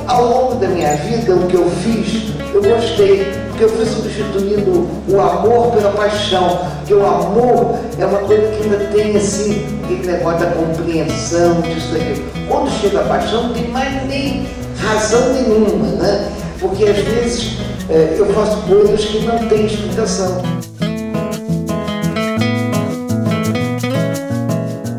Ao longo da minha vida, o que eu fiz, eu gostei, porque eu fui substituindo o amor pela paixão, porque o amor é uma coisa que ainda tem, assim, aquele negócio da compreensão, disso aí. Quando chega a paixão, não tem mais nem razão nenhuma, né? Porque às vezes eu faço coisas que não têm explicação.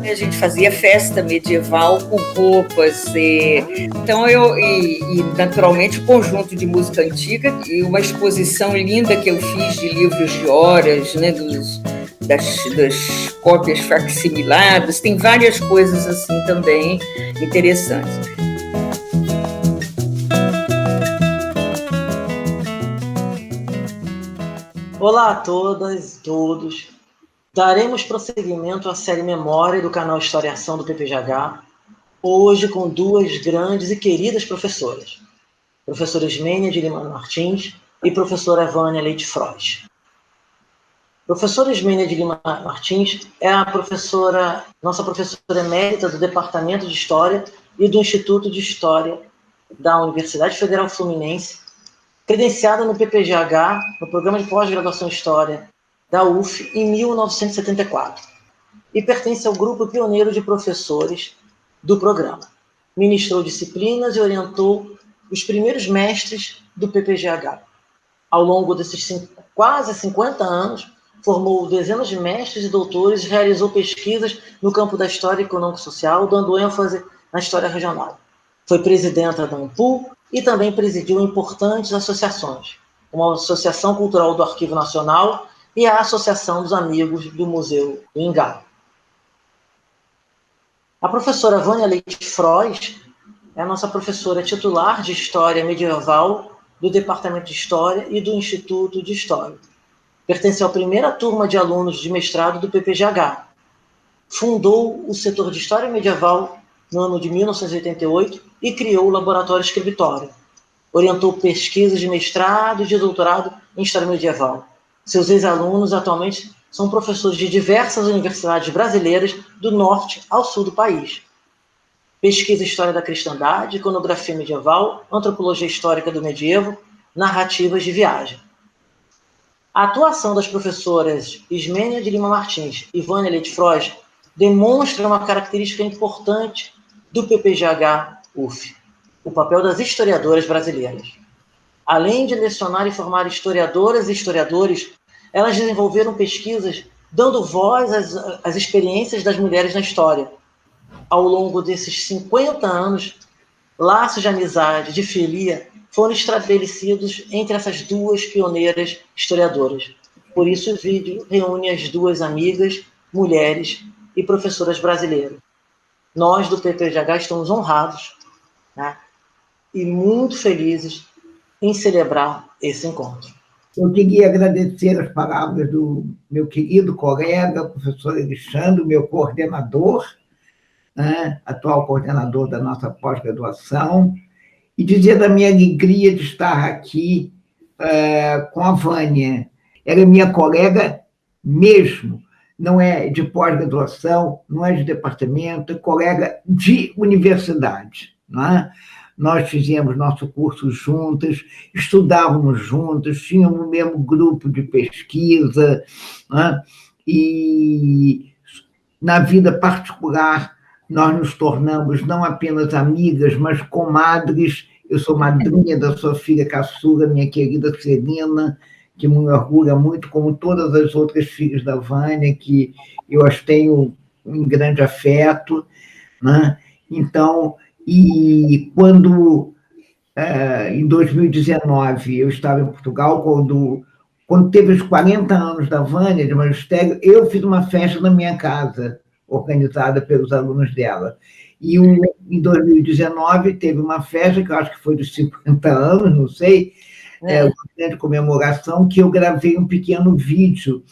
A gente fazia festa medieval com roupas, então e naturalmente um conjunto de música antiga e uma exposição linda que eu fiz de livros de horas, né, das cópias facsimiladas, tem várias coisas assim também interessantes. Olá a todas e todos. Daremos prosseguimento à série Memória do canal Historiação do PPGH, hoje com duas grandes e queridas professoras, professora Ismênia de Lima Martins e professora Vânia Leite Frois. Professora Ismênia de Lima Martins é nossa professora emérita do Departamento de História e do Instituto de História da Universidade Federal Fluminense, credenciada no PPGH, no Programa de Pós-Graduação em História da UF, em 1974, e pertence ao grupo pioneiro de professores do programa. Ministrou disciplinas e orientou os primeiros mestres do PPGH. Ao longo desses quase 50 anos, formou dezenas de mestres e doutores e realizou pesquisas no campo da história econômico-social, dando ênfase na história regional. Foi presidenta da ANPUL e também presidiu importantes associações, como a Associação Cultural do Arquivo Nacional e a Associação dos Amigos do Museu do Ingá. A professora Vânia Leite Frois é a nossa professora titular de História Medieval do Departamento de História e do Instituto de História. Pertenceu à primeira turma de alunos de mestrado do PPGH. Fundou o setor de História Medieval no ano de 1988 e criou o Laboratório Escritório. Orientou pesquisas de mestrado e de doutorado em História Medieval. Seus ex-alunos atualmente são professores de diversas universidades brasileiras do norte ao sul do país. Pesquisa História da Cristandade, Iconografia Medieval, Antropologia Histórica do Medievo, Narrativas de Viagem. A atuação das professoras Ismênia de Lima Martins e Vânia Leite Frois demonstra uma característica importante do PPGH-UF, o papel das historiadoras brasileiras. Além de lecionar e formar historiadoras e historiadores, elas desenvolveram pesquisas dando voz às experiências das mulheres na história. Ao longo desses 50 anos, laços de amizade, de filia, foram estabelecidos entre essas duas pioneiras historiadoras. Por isso, o vídeo reúne as duas amigas, mulheres e professoras brasileiras. Nós, do PPGH, estamos honrados, né, e muito felizes em celebrar esse encontro. Eu queria agradecer as palavras do meu querido colega, professor Alexandre, meu coordenador, né, atual coordenador da nossa pós-graduação, e dizer da minha alegria de estar aqui com a Vânia. Ela é minha colega mesmo, não é de pós-graduação, não é de departamento, é colega de universidade, não é? Nós fizemos nosso curso juntas, estudávamos juntas, tínhamos o mesmo grupo de pesquisa, né? E na vida particular nós nos tornamos não apenas amigas, mas comadres. Eu sou madrinha da sua filha caçula, minha querida Celina, que me orgulha muito, como todas as outras filhas da Vânia, que eu as tenho em grande afeto, né? Então, e quando, em 2019, eu estava em Portugal, quando teve os 40 anos da Vânia, de magistério, eu fiz uma festa na minha casa, organizada pelos alunos dela. E em 2019 teve uma festa, que eu acho que foi dos 50 anos, não sei, uma grande comemoração, que eu gravei um pequeno vídeo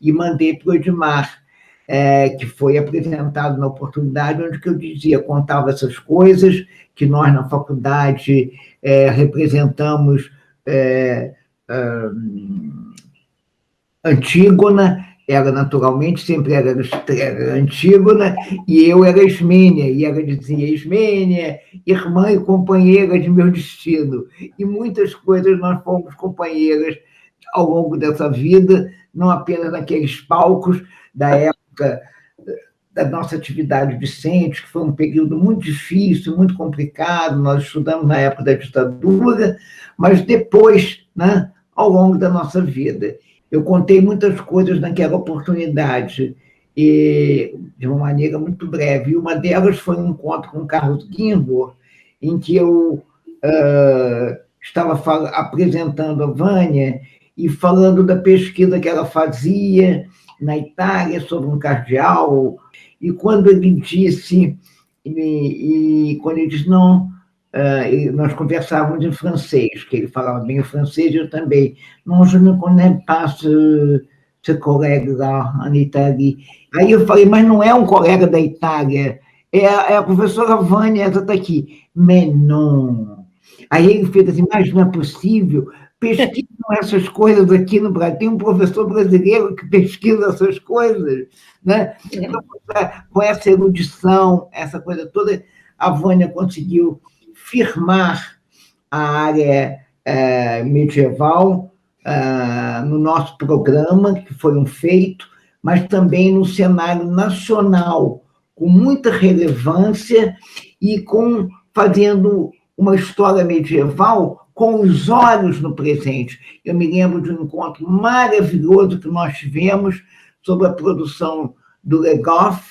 e mandei para o Edmar. que foi apresentado na oportunidade, onde que eu dizia, contava essas coisas que nós, na faculdade, representamos Antígona, ela naturalmente sempre era Antígona, e eu era Ismênia, e ela dizia Ismênia, irmã e companheira de meu destino. E muitas coisas nós fomos companheiras ao longo dessa vida, não apenas naqueles palcos da época da nossa atividade docente, que foi um período muito difícil, muito complicado, nós estudamos na época da ditadura, mas depois, né, ao longo da nossa vida. Eu contei muitas coisas naquela oportunidade, e, de uma maneira muito breve. E uma delas foi um encontro com Carlos Guimbo, em que eu estava apresentando a Vânia e falando da pesquisa que ela fazia na Itália sobre um cardeal. E quando ele disse, quando ele disse, não, nós conversávamos em francês, que ele falava bem o francês, eu também. Non, je ne connais pas ce colega lá na Itália. Aí eu falei, mas não é um colega da Itália, é a professora Vânia, essa está aqui. Mais non. Aí ele fez assim, mas não é possível, pesquisam essas coisas aqui no Brasil, tem um professor brasileiro que pesquisa essas coisas, né? Então, com essa erudição, essa coisa toda, a Vânia conseguiu firmar a área medieval no nosso programa, que foi um feito, mas também no cenário nacional, com muita relevância e fazendo uma história medieval com os olhos no presente. Eu me lembro de um encontro maravilhoso que nós tivemos sobre a produção do Le Goff,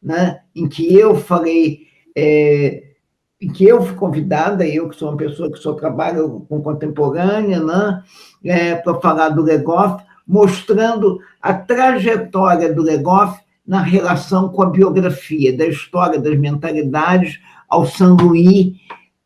né, em que eu falei, em que eu fui convidada, eu que sou uma pessoa que só trabalho com contemporânea, né, para falar do Le Goff, mostrando a trajetória do Le Goff na relação com a biografia, da história das mentalidades ao Saint-Louis,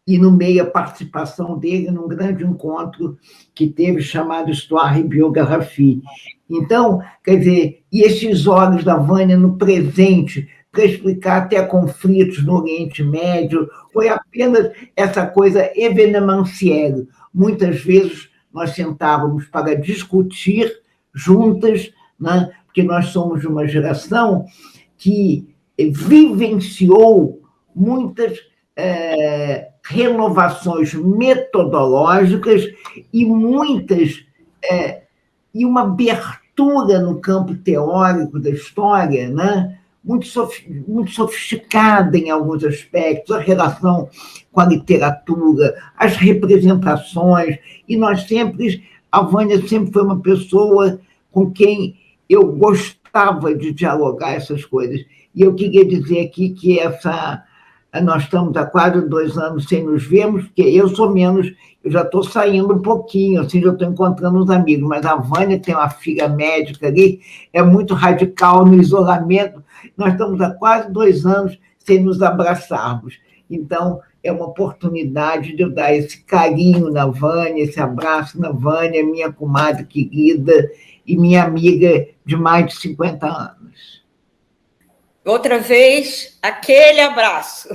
e no meio a participação dele num grande encontro que teve chamado Histoire et Biographie. Então, quer dizer, e esses olhos da Vânia no presente, para explicar até conflitos no Oriente Médio, foi apenas essa coisa evenementielle. Muitas vezes nós sentávamos para discutir juntas, né, porque nós somos de uma geração que vivenciou muitas renovações metodológicas e e uma abertura no campo teórico da história, né? Muito sofisticada em alguns aspectos, a relação com a literatura, as representações, e a Vânia sempre foi uma pessoa com quem eu gostava de dialogar essas coisas. E eu queria dizer aqui que nós estamos há quase 2 anos sem nos vermos, porque eu sou menos, eu já estou saindo um pouquinho, assim, já estou encontrando os amigos, mas a Vânia tem uma filha médica ali, é muito radical no isolamento, nós estamos há quase 2 anos sem nos abraçarmos. Então, é uma oportunidade de eu dar esse carinho na Vânia, esse abraço na Vânia, minha comadre querida e minha amiga de mais de 50 anos. Outra vez, aquele abraço.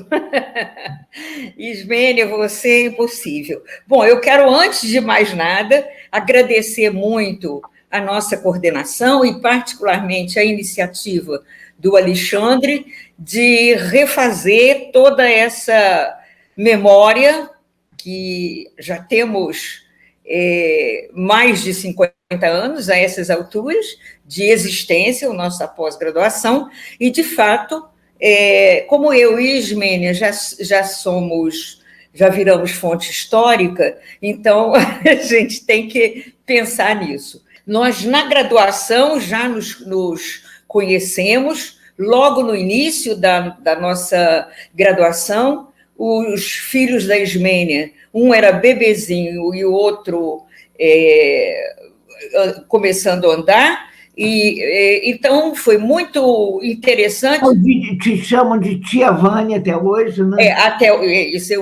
Ismênia, você é impossível. Bom, eu quero, antes de mais nada, agradecer muito a nossa coordenação e, particularmente, a iniciativa do Alexandre de refazer toda essa memória que já temos mais de 50 anos, a essas alturas, de existência, a nossa pós-graduação, e, de fato, como eu e Ismênia já viramos fonte histórica, então a gente tem que pensar nisso. Nós, na graduação, já nos conhecemos, logo no início da nossa graduação, os filhos da Ismênia, um era bebezinho e o outro começando a andar, e então foi muito interessante. Te chamam de tia Vânia até hoje, né? Isso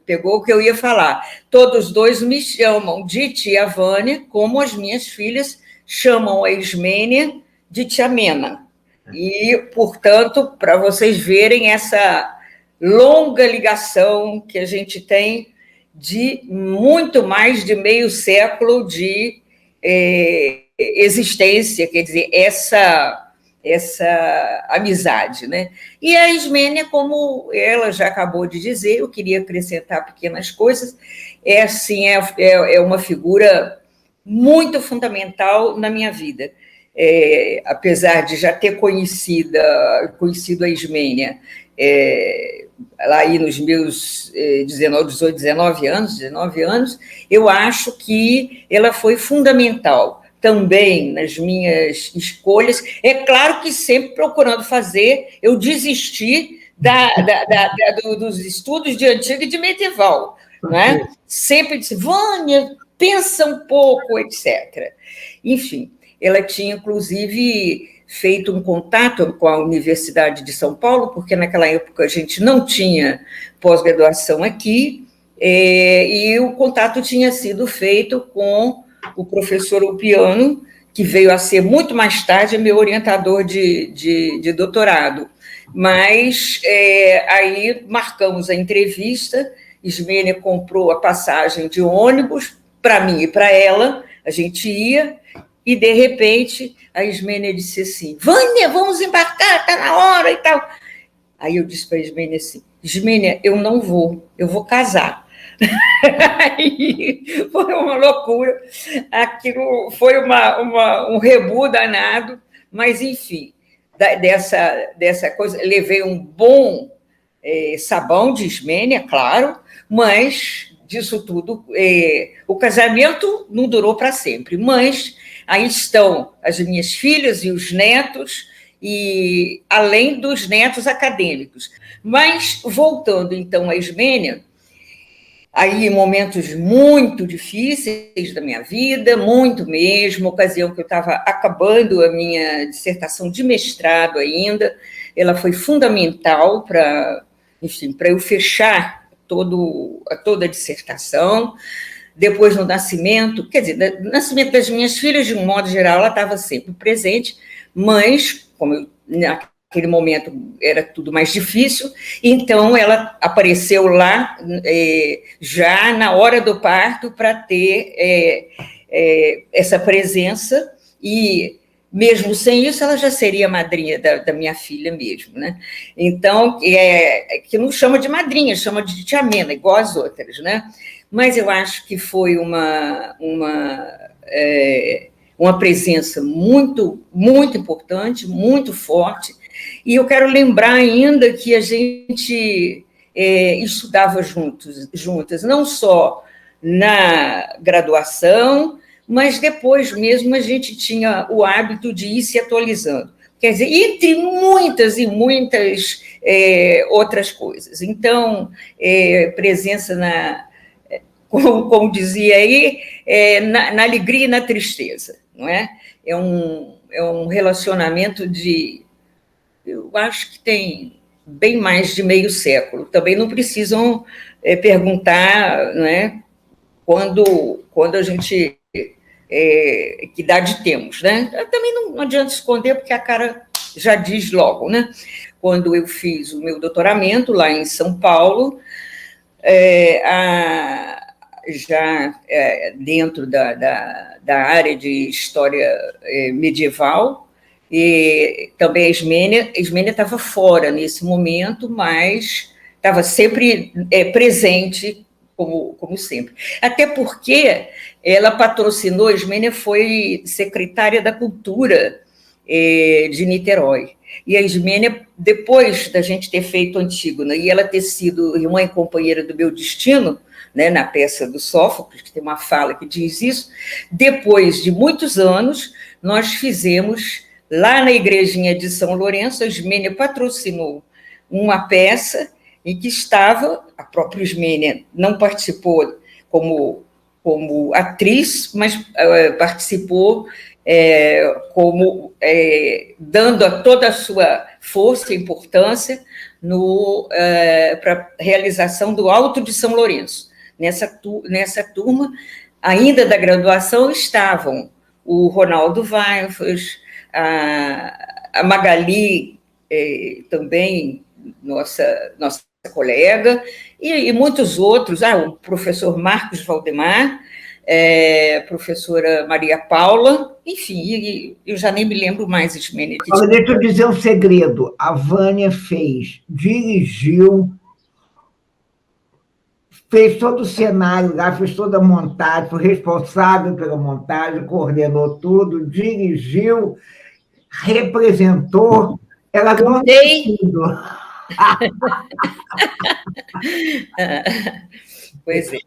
pegou o que eu ia falar. Todos dois me chamam de tia Vânia, como as minhas filhas chamam a Ismênia de tia Mena. E, portanto, para vocês verem essa longa ligação que a gente tem de muito mais de meio século de existência, quer dizer, essa amizade, né? E a Ismênia, como ela já acabou de dizer, eu queria acrescentar pequenas coisas, assim, é uma figura muito fundamental na minha vida. Apesar de já ter conhecido a Ismênia lá aí nos meus 19 anos, eu acho que ela foi fundamental também nas minhas escolhas. É claro que sempre procurando fazer, eu desisti dos estudos de antiga e de medieval, né? Sempre disse, Vânia, pensa um pouco, etc. Enfim, ela tinha, inclusive, feito um contato com a Universidade de São Paulo, porque naquela época a gente não tinha pós-graduação aqui, e o contato tinha sido feito com o professor Upiano, que veio a ser muito mais tarde meu orientador de doutorado. Mas aí marcamos a entrevista, Ismênia comprou a passagem de ônibus para mim e para ela, a gente ia, e, de repente, a Ismênia disse assim, Vânia, vamos embarcar, está na hora e tal. Aí eu disse para a Ismênia assim, Ismênia, eu não vou, eu vou casar. Aí foi uma loucura, aquilo foi um rebu danado, mas, enfim, dessa coisa, levei um bom sabão de Ismênia, claro, mas disso tudo, o casamento não durou para sempre, mas aí estão as minhas filhas e os netos, e além dos netos acadêmicos. Mas, voltando então à Ismênia, aí momentos muito difíceis da minha vida, muito mesmo, ocasião que eu estava acabando a minha dissertação de mestrado ainda, ela foi fundamental para eu fechar toda a dissertação. Depois, no nascimento, quer dizer, no nascimento das minhas filhas, de um modo geral, ela estava sempre presente, mas, como naquele momento era tudo mais difícil, então ela apareceu lá já na hora do parto para ter essa presença, e mesmo sem isso, ela já seria madrinha da minha filha mesmo, né? Então, que não chama de madrinha, chama de tia Mena, igual as outras, né? Mas eu acho que foi uma presença muito, muito importante, muito forte, e eu quero lembrar ainda que a gente estudava juntas, não só na graduação, mas depois mesmo a gente tinha o hábito de ir se atualizando. Quer dizer, entre muitas e muitas outras coisas. Então, presença como dizia aí, na alegria e na tristeza, não é? É um relacionamento eu acho que tem bem mais de meio século. Também não precisam perguntar, não é? Quando a gente... que idade temos, né? Também não adianta esconder, porque a cara já diz logo, né? Quando eu fiz o meu doutoramento lá em São Paulo, já dentro da área de história medieval, e também a Ismênia estava fora nesse momento, mas estava sempre presente, como sempre. Até porque ela patrocinou, a Ismênia foi secretária da Cultura de Niterói. E a Ismênia, depois da gente ter feito Antígona, e ela ter sido irmã e companheira do meu destino, né, na peça do Sófocles, que tem uma fala que diz isso, depois de muitos anos, nós fizemos, lá na igrejinha de São Lourenço, a Ismênia patrocinou uma peça em que estava, a própria Ismênia não participou como atriz, mas participou dando toda a sua força e importância para a realização do Alto de São Lourenço. Nessa turma, ainda da graduação, estavam o Ronaldo Weifers, a Magali, também, nossa colega, e muitos outros, o professor Marcos Valdemar, professora Maria Paula, enfim, eu já nem me lembro mais, Ismênia. Agora, deixa eu dizer um segredo. A Vânia dirigiu, fez todo o cenário lá, fez toda a montagem, foi responsável pela montagem, coordenou tudo, dirigiu, representou, ela Contei. Tudo. Pois é.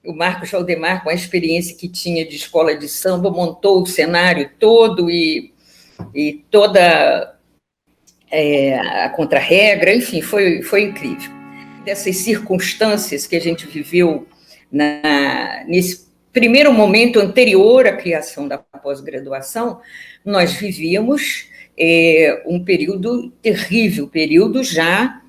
O Marcos Valdemar, com a experiência que tinha de escola de samba, montou o cenário todo e toda a contra-regra, enfim, foi incrível. Dessas circunstâncias que a gente viveu nesse primeiro momento anterior à criação da pós-graduação, nós vivíamos um período terrível, período já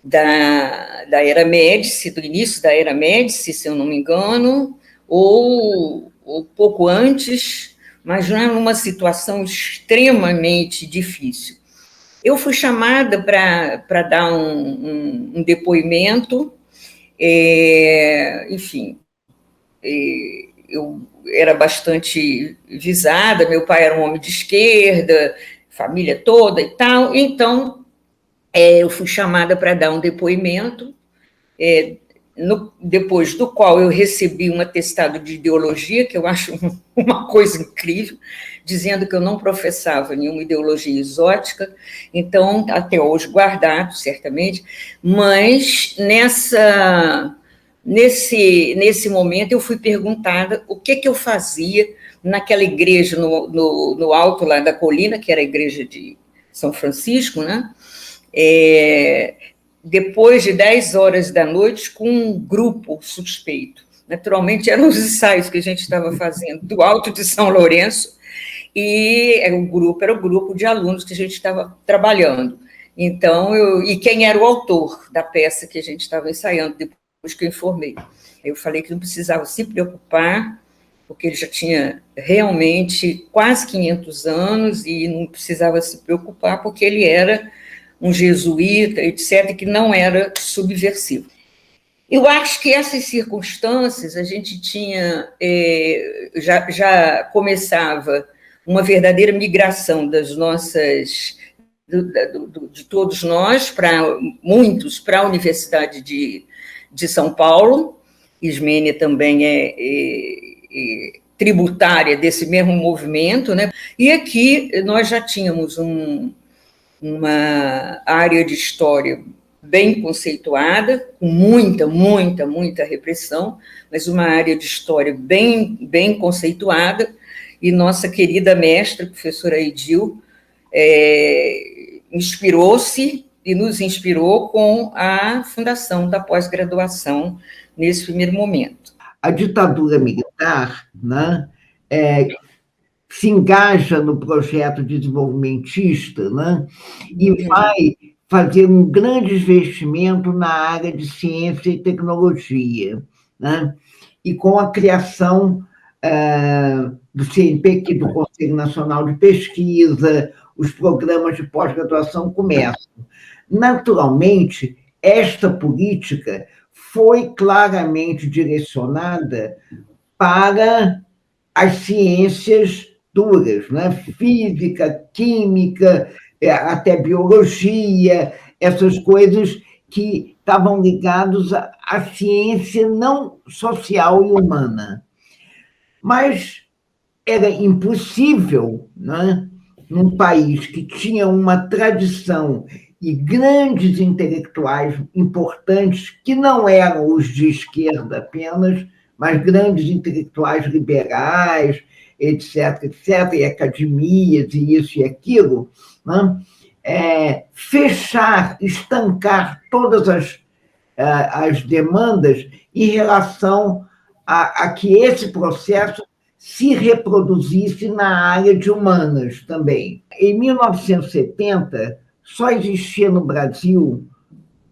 da Era Médici, do início da Era Médici, se eu não me engano, ou pouco antes, mas já numa situação extremamente difícil. Eu fui chamada para dar um depoimento, enfim, eu era bastante visada, meu pai era um homem de esquerda, família toda e tal, então eu fui chamada para dar um depoimento, depois do qual eu recebi um atestado de ideologia, que eu acho uma coisa incrível, dizendo que eu não professava nenhuma ideologia exótica, então, até hoje guardado, certamente, mas nesse momento eu fui perguntada o que eu fazia naquela igreja no alto lá da colina, que era a igreja de São Francisco, né? Depois de 10 horas da noite, com um grupo suspeito. Naturalmente, eram os ensaios que a gente estava fazendo do Alto de São Lourenço, e era o grupo de alunos que a gente estava trabalhando. Então, e quem era o autor da peça que a gente estava ensaiando, depois que eu informei. Eu falei que não precisava se preocupar, porque ele já tinha realmente quase 500 anos, e não precisava se preocupar, porque ele era um jesuíta, etc., que não era subversivo. Eu acho que essas circunstâncias, a gente tinha, já começava uma verdadeira migração das nossas, de todos nós, muitos, para a Universidade de São Paulo. Ismênia também é tributária desse mesmo movimento, né? E aqui nós já tínhamos uma área de história bem conceituada, com muita repressão, mas uma área de história bem conceituada, e nossa querida mestra, professora Edil, inspirou-se e nos inspirou com a fundação da pós-graduação nesse primeiro momento. A ditadura militar, né, se engaja no projeto desenvolvimentista, né, e vai fazer um grande investimento na área de ciência e tecnologia, né, e com a criação do CNPq, do Conselho Nacional de Pesquisa, os programas de pós-graduação começam. Naturalmente, esta política foi claramente direcionada para as ciências duras, né? Física, química, até biologia, essas coisas que estavam ligadas à ciência não social e humana. Mas era impossível, né, num país que tinha uma tradição e grandes intelectuais importantes, que não eram os de esquerda apenas, mas grandes intelectuais liberais, etc., e academias, e isso e aquilo, né? Fechar, estancar todas as demandas em relação a que esse processo se reproduzisse na área de humanas também. Em 1970, só existia no Brasil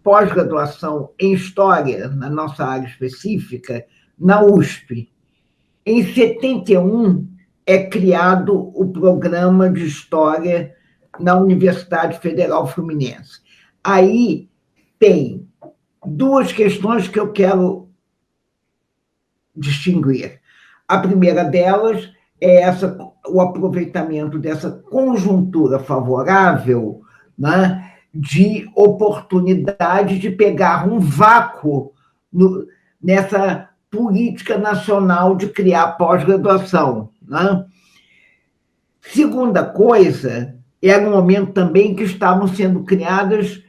pós-graduação em História, na nossa área específica, na USP. Em 71, é criado o programa de História na Universidade Federal Fluminense. Aí tem duas questões que eu quero distinguir. A primeira delas é o aproveitamento dessa conjuntura favorável, né, de oportunidade de pegar um vácuo nessa política nacional de criar pós-graduação, né? Segunda coisa, era um momento também que estavam sendo criadas,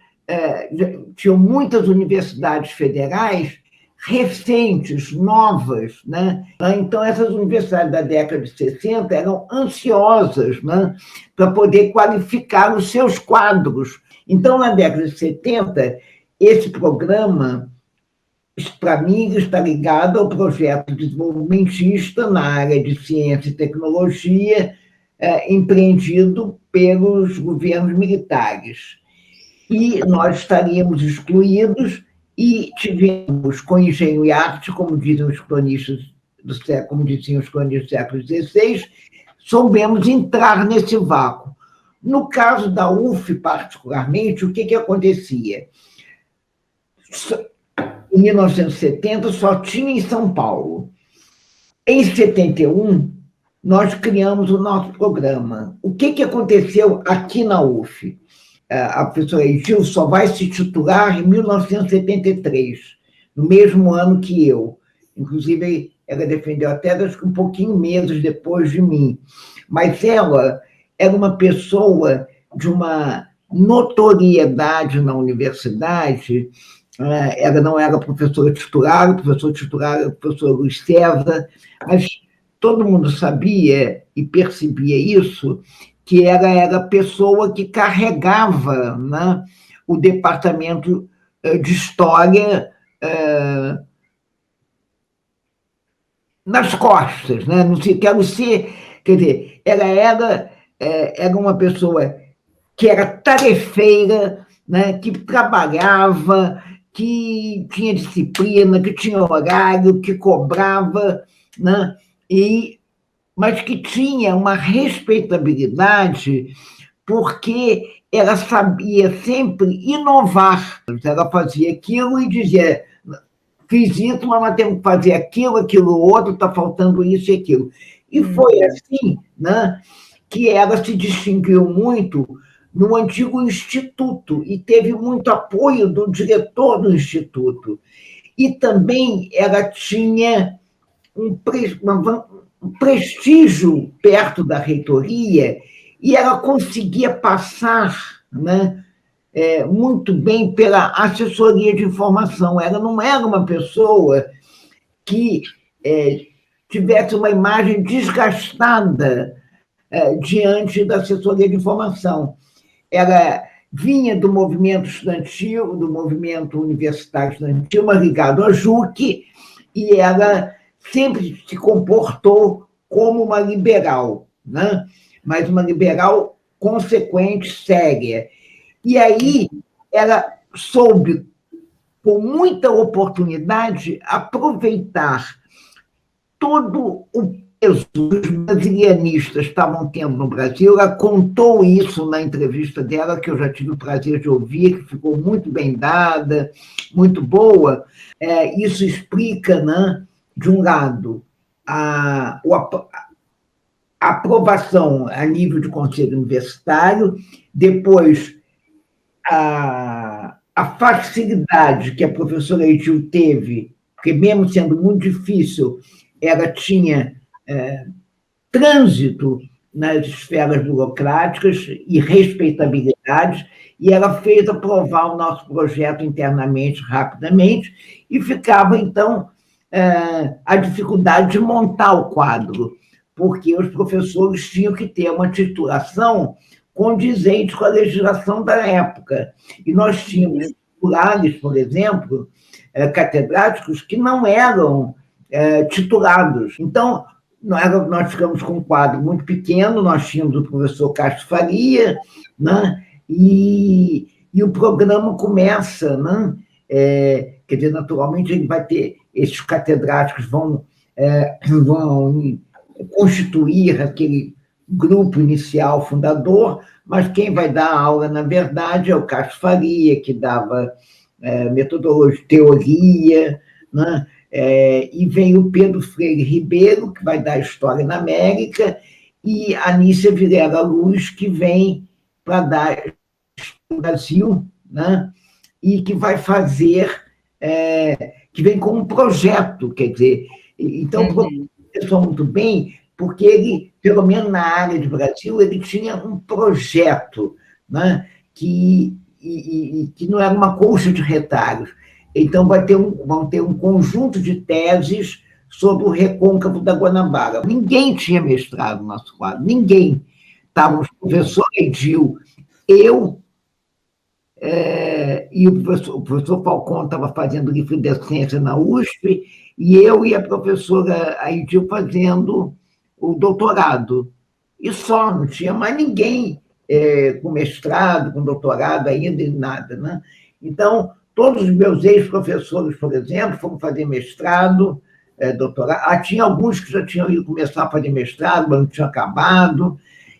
tinham muitas universidades federais recentes, novas, né? Então, essas universidades da década de 60 eram ansiosas, né, para poder qualificar os seus quadros. Então, na década de 70, esse programa, para mim, está ligado ao projeto desenvolvimentista na área de ciência e tecnologia, empreendido pelos governos militares. E nós estaríamos excluídos e tivemos, com engenho e arte, como diziam os cronistas do século XVI, soubemos entrar nesse vácuo. No caso da UF, particularmente, o que acontecia? Em 1970, só tinha em São Paulo. Em 71, nós criamos o nosso programa. O que aconteceu aqui na UF? A professora Edil só vai se titular em 1973, no mesmo ano que eu. Inclusive, ela defendeu até acho que um pouquinho meses depois de mim. Mas ela era uma pessoa de uma notoriedade na universidade. Ela não era professora titular, o professor titular era o professor Luiz César, mas todo mundo sabia e percebia isso, que ela era a pessoa que carregava, né, o departamento de História nas costas, né? Não sei, quero ser, quer dizer, ela era uma pessoa que era tarefeira, né, que trabalhava, que tinha disciplina, que tinha horário, que cobrava, né, mas que tinha uma respeitabilidade, porque ela sabia sempre inovar. Ela fazia aquilo e dizia: fiz isso, mas nós temos que fazer aquilo outro, está faltando isso e aquilo. E foi assim, né, que ela se distinguiu muito no antigo Instituto e teve muito apoio do diretor do Instituto. E também ela tinha um prestígio perto da reitoria e ela conseguia passar, né, muito bem pela assessoria de informação. Ela não era uma pessoa que tivesse uma imagem desgastada diante da assessoria de informação. Ela vinha do movimento estudantil, do movimento universitário estudantil, mas ligado à JUC, e ela sempre se comportou como uma liberal, né? Mas uma liberal consequente, séria. E aí ela soube, com muita oportunidade, aproveitar todo o peso que os brasilianistas estavam tendo no Brasil. Ela contou isso na entrevista dela, que eu já tive o prazer de ouvir, que ficou muito bem dada, muito boa. Isso explica, né, de um lado, a aprovação a nível de conselho universitário, depois a facilidade que a professora Edil teve, porque mesmo sendo muito difícil, ela tinha trânsito nas esferas burocráticas e respeitabilidade, e ela fez aprovar o nosso projeto internamente, rapidamente, e ficava, então, a dificuldade de montar o quadro, porque os professores tinham que ter uma titulação condizente com a legislação da época. E nós tínhamos titulares, por exemplo, catedráticos, que não eram titulados. Então, nós ficamos com um quadro muito pequeno, nós tínhamos o professor Castro Faria, né? E o programa começa, né? Quer dizer, naturalmente, ele vai ter, esses catedráticos vão constituir aquele grupo inicial fundador, mas quem vai dar aula, na verdade, é o Castro Faria, que dava metodologia, teoria, né? E vem o Pedro Freire Ribeiro, que vai dar História na América, e a Anícia Vilela Luz, que vem para dar no Brasil, né? E que vai fazer, que vem com um projeto, quer dizer, então, começou muito bem, porque ele, pelo menos na área de Brasil, ele tinha um projeto, né? que não era uma colcha de retalhos. Então, vão ter um conjunto de teses sobre o recôncavo da Guanabara. Ninguém tinha mestrado no nosso quadro, ninguém. Estávamos o professor Edil, eu, e o professor Falcão estava fazendo livrodecência na USP, e eu e a professora Edil fazendo o doutorado. E só, não tinha mais ninguém com mestrado, com doutorado ainda, e nada, né? Então, todos os meus ex-professores, por exemplo, foram fazer mestrado, doutorado. Tinha alguns que já tinham ido começar a fazer mestrado, mas não tinham acabado,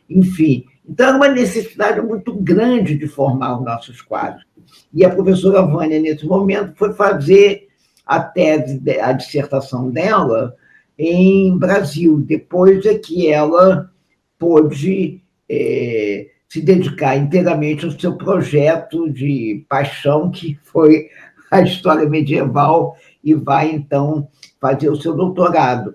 enfim. Então, era uma necessidade muito grande de formar os nossos quadros. E a professora Vânia, nesse momento, foi fazer a tese, a dissertação dela em Brasil. Depois é que ela pôde se dedicar inteiramente ao seu projeto de paixão, que foi a história medieval, e vai, então, fazer o seu doutorado.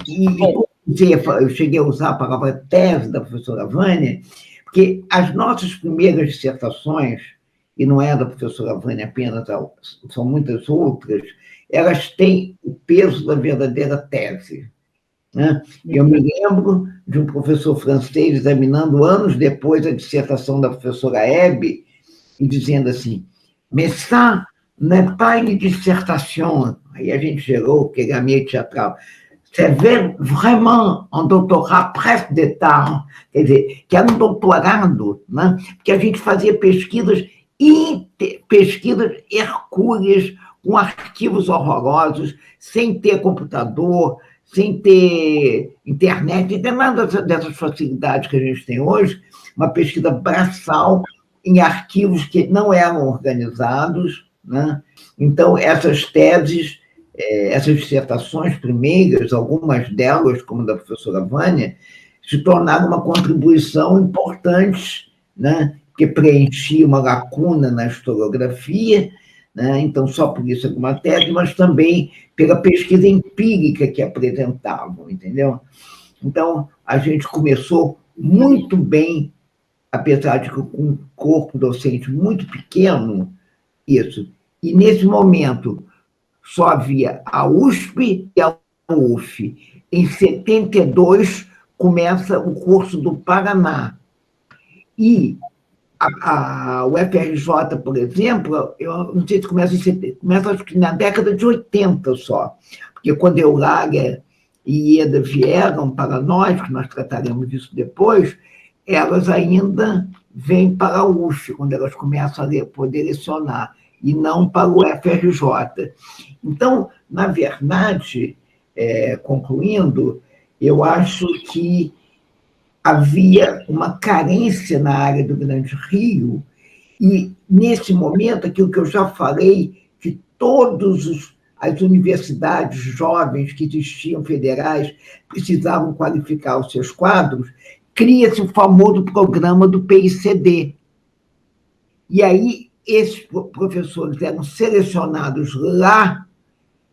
Eu cheguei a usar a palavra tese da professora Vânia, porque as nossas primeiras dissertações, e não é da professora Vânia apenas, são muitas outras, elas têm o peso da verdadeira tese, né? Eu me lembro de um professor francês examinando anos depois a dissertação da professora Hebe e dizendo assim, mais ça n'est pas une dissertation. Aí a gente gerou, porque ele é meio teatral, c'est vraiment un doutorat presque d'État, quer dizer, que era um doutorado, né? Porque a gente fazia pesquisas hercúleas, com arquivos horrorosos, sem ter computador, sem ter internet, não tem nada dessas facilidades que a gente tem hoje, uma pesquisa braçal em arquivos que não eram organizados, né? Então, essas teses, essas dissertações primeiras, algumas delas, como a da professora Vânia, se tornaram uma contribuição importante, né? Que preenchia uma lacuna na historiografia, né? Então, só por isso alguma tese, mas também pela pesquisa empírica que apresentavam, entendeu? Então, a gente começou muito bem, apesar de com um corpo docente muito pequeno, isso. E, nesse momento, só havia a USP e a UF. Em 72, começa o curso do Paraná. E o FRJ, por exemplo, eu não sei se começa acho que na década de 80 só, porque quando Eulália e Ieda vieram para nós, que nós trataremos disso depois, elas ainda vêm para a UF, quando elas começam a poder lecionar, e não para o FRJ. Então, na verdade, concluindo, eu acho que havia uma carência na área do Grande Rio, e, nesse momento, aquilo que eu já falei, que todas as universidades jovens que existiam, federais, precisavam qualificar os seus quadros, cria-se o famoso programa do PICD. E aí, esses professores eram selecionados lá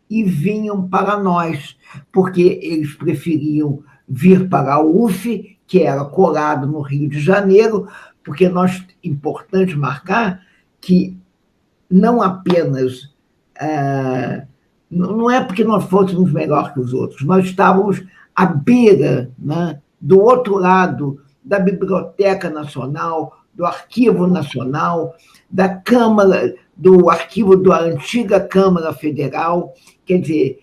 e vinham para nós, porque eles preferiam vir para a UF, que era colado no Rio de Janeiro, porque importante marcar que não apenas, não é porque nós fôssemos melhor que os outros, nós estávamos à beira, né, do outro lado da Biblioteca Nacional, do Arquivo Nacional, da Câmara, do arquivo da antiga Câmara Federal, quer dizer,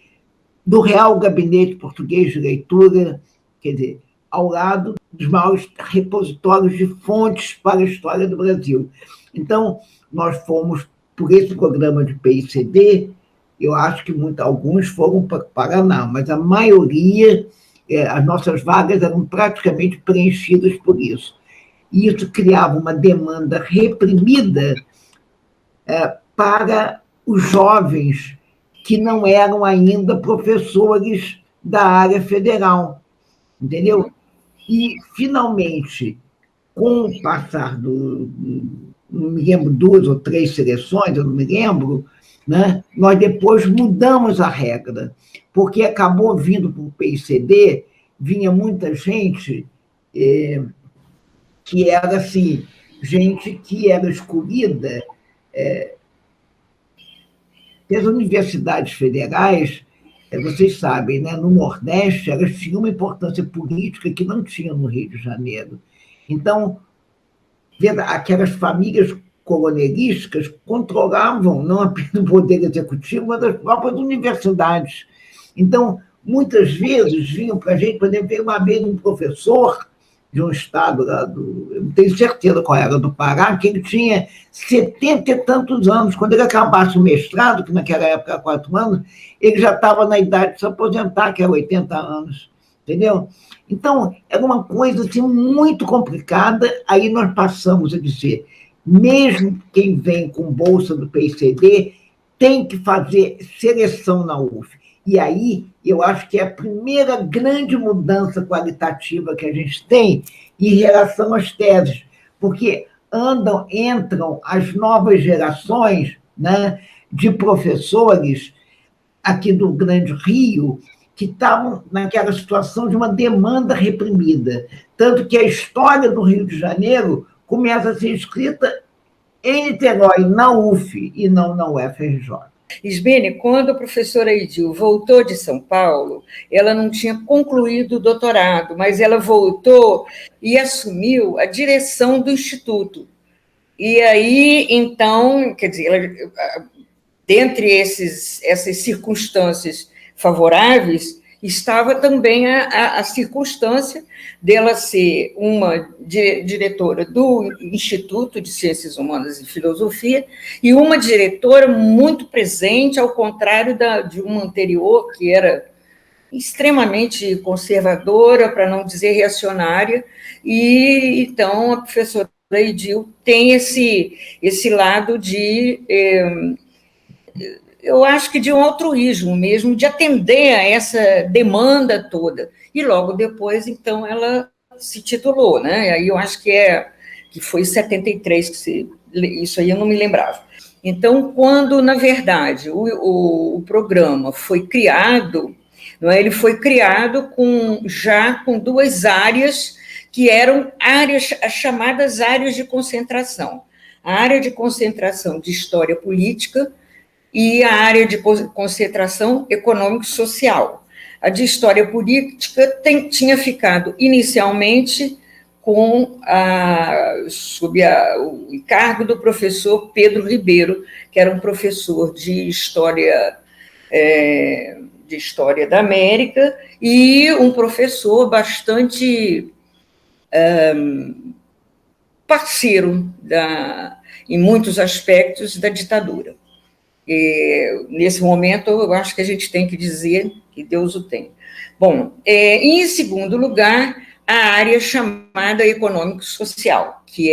do Real Gabinete Português de Leitura, quer dizer, ao lado dos maiores repositórios de fontes para a história do Brasil. Então, nós fomos, por esse programa de PICD, eu acho que alguns foram para o Paraná, mas a maioria as nossas vagas eram praticamente preenchidas por isso. E isso criava uma demanda reprimida para os jovens que não eram ainda professores da área federal, entendeu? E, finalmente, com o passar não me lembro, 2 ou 3 seleções, eu não me lembro, né? Nós depois mudamos a regra, porque acabou vindo para o PICD, vinha muita gente que era assim, gente que era escolhida. As universidades federais, vocês sabem, né, no Nordeste, elas tinham uma importância política que não tinha no Rio de Janeiro. Então, aquelas famílias coronelistas controlavam não apenas o poder executivo, mas as próprias universidades. Então, muitas vezes vinham para a gente, por exemplo, veio uma vez um professor de um estado lá eu não tenho certeza qual era, do Pará, que ele tinha 70 e tantos anos. Quando ele acabasse o mestrado, que naquela época era 4 anos, ele já estava na idade de se aposentar, que era 80 anos, entendeu? Então, era uma coisa assim, muito complicada. Aí nós passamos a dizer, mesmo quem vem com bolsa do PICD tem que fazer seleção na UF. E aí, eu acho que é a primeira grande mudança qualitativa que a gente tem em relação às teses, porque entram as novas gerações, né, de professores aqui do Grande Rio, que estavam naquela situação de uma demanda reprimida. Tanto que a história do Rio de Janeiro começa a ser escrita em Niterói, na UF, e não na UFRJ. Isbene, quando a professora Edil voltou de São Paulo, ela não tinha concluído o doutorado, mas ela voltou e assumiu a direção do Instituto. E aí, então, quer dizer, dentre essas circunstâncias favoráveis, estava também a circunstância dela ser uma diretora do Instituto de Ciências Humanas e Filosofia e uma diretora muito presente, ao contrário de uma anterior, que era extremamente conservadora, para não dizer reacionária, e então a professora Edil tem esse lado de... eu acho que de um altruísmo mesmo, de atender a essa demanda toda. E logo depois, então, ela se titulou, né? Aí eu acho que foi em 73, isso aí eu não me lembrava. Então, quando, na verdade, o programa foi criado, não é? Ele foi criado já com 2 áreas, que eram as chamadas áreas de concentração. A área de concentração de História Política, e a área de concentração econômico-social. A de História Política tinha ficado inicialmente sob o encargo do professor Pedro Ribeiro, que era um professor de História da América e um professor bastante parceiro, em muitos aspectos, da ditadura. Nesse momento, eu acho que a gente tem que dizer que Deus o tem. Bom, em segundo lugar, a área chamada econômico-social, que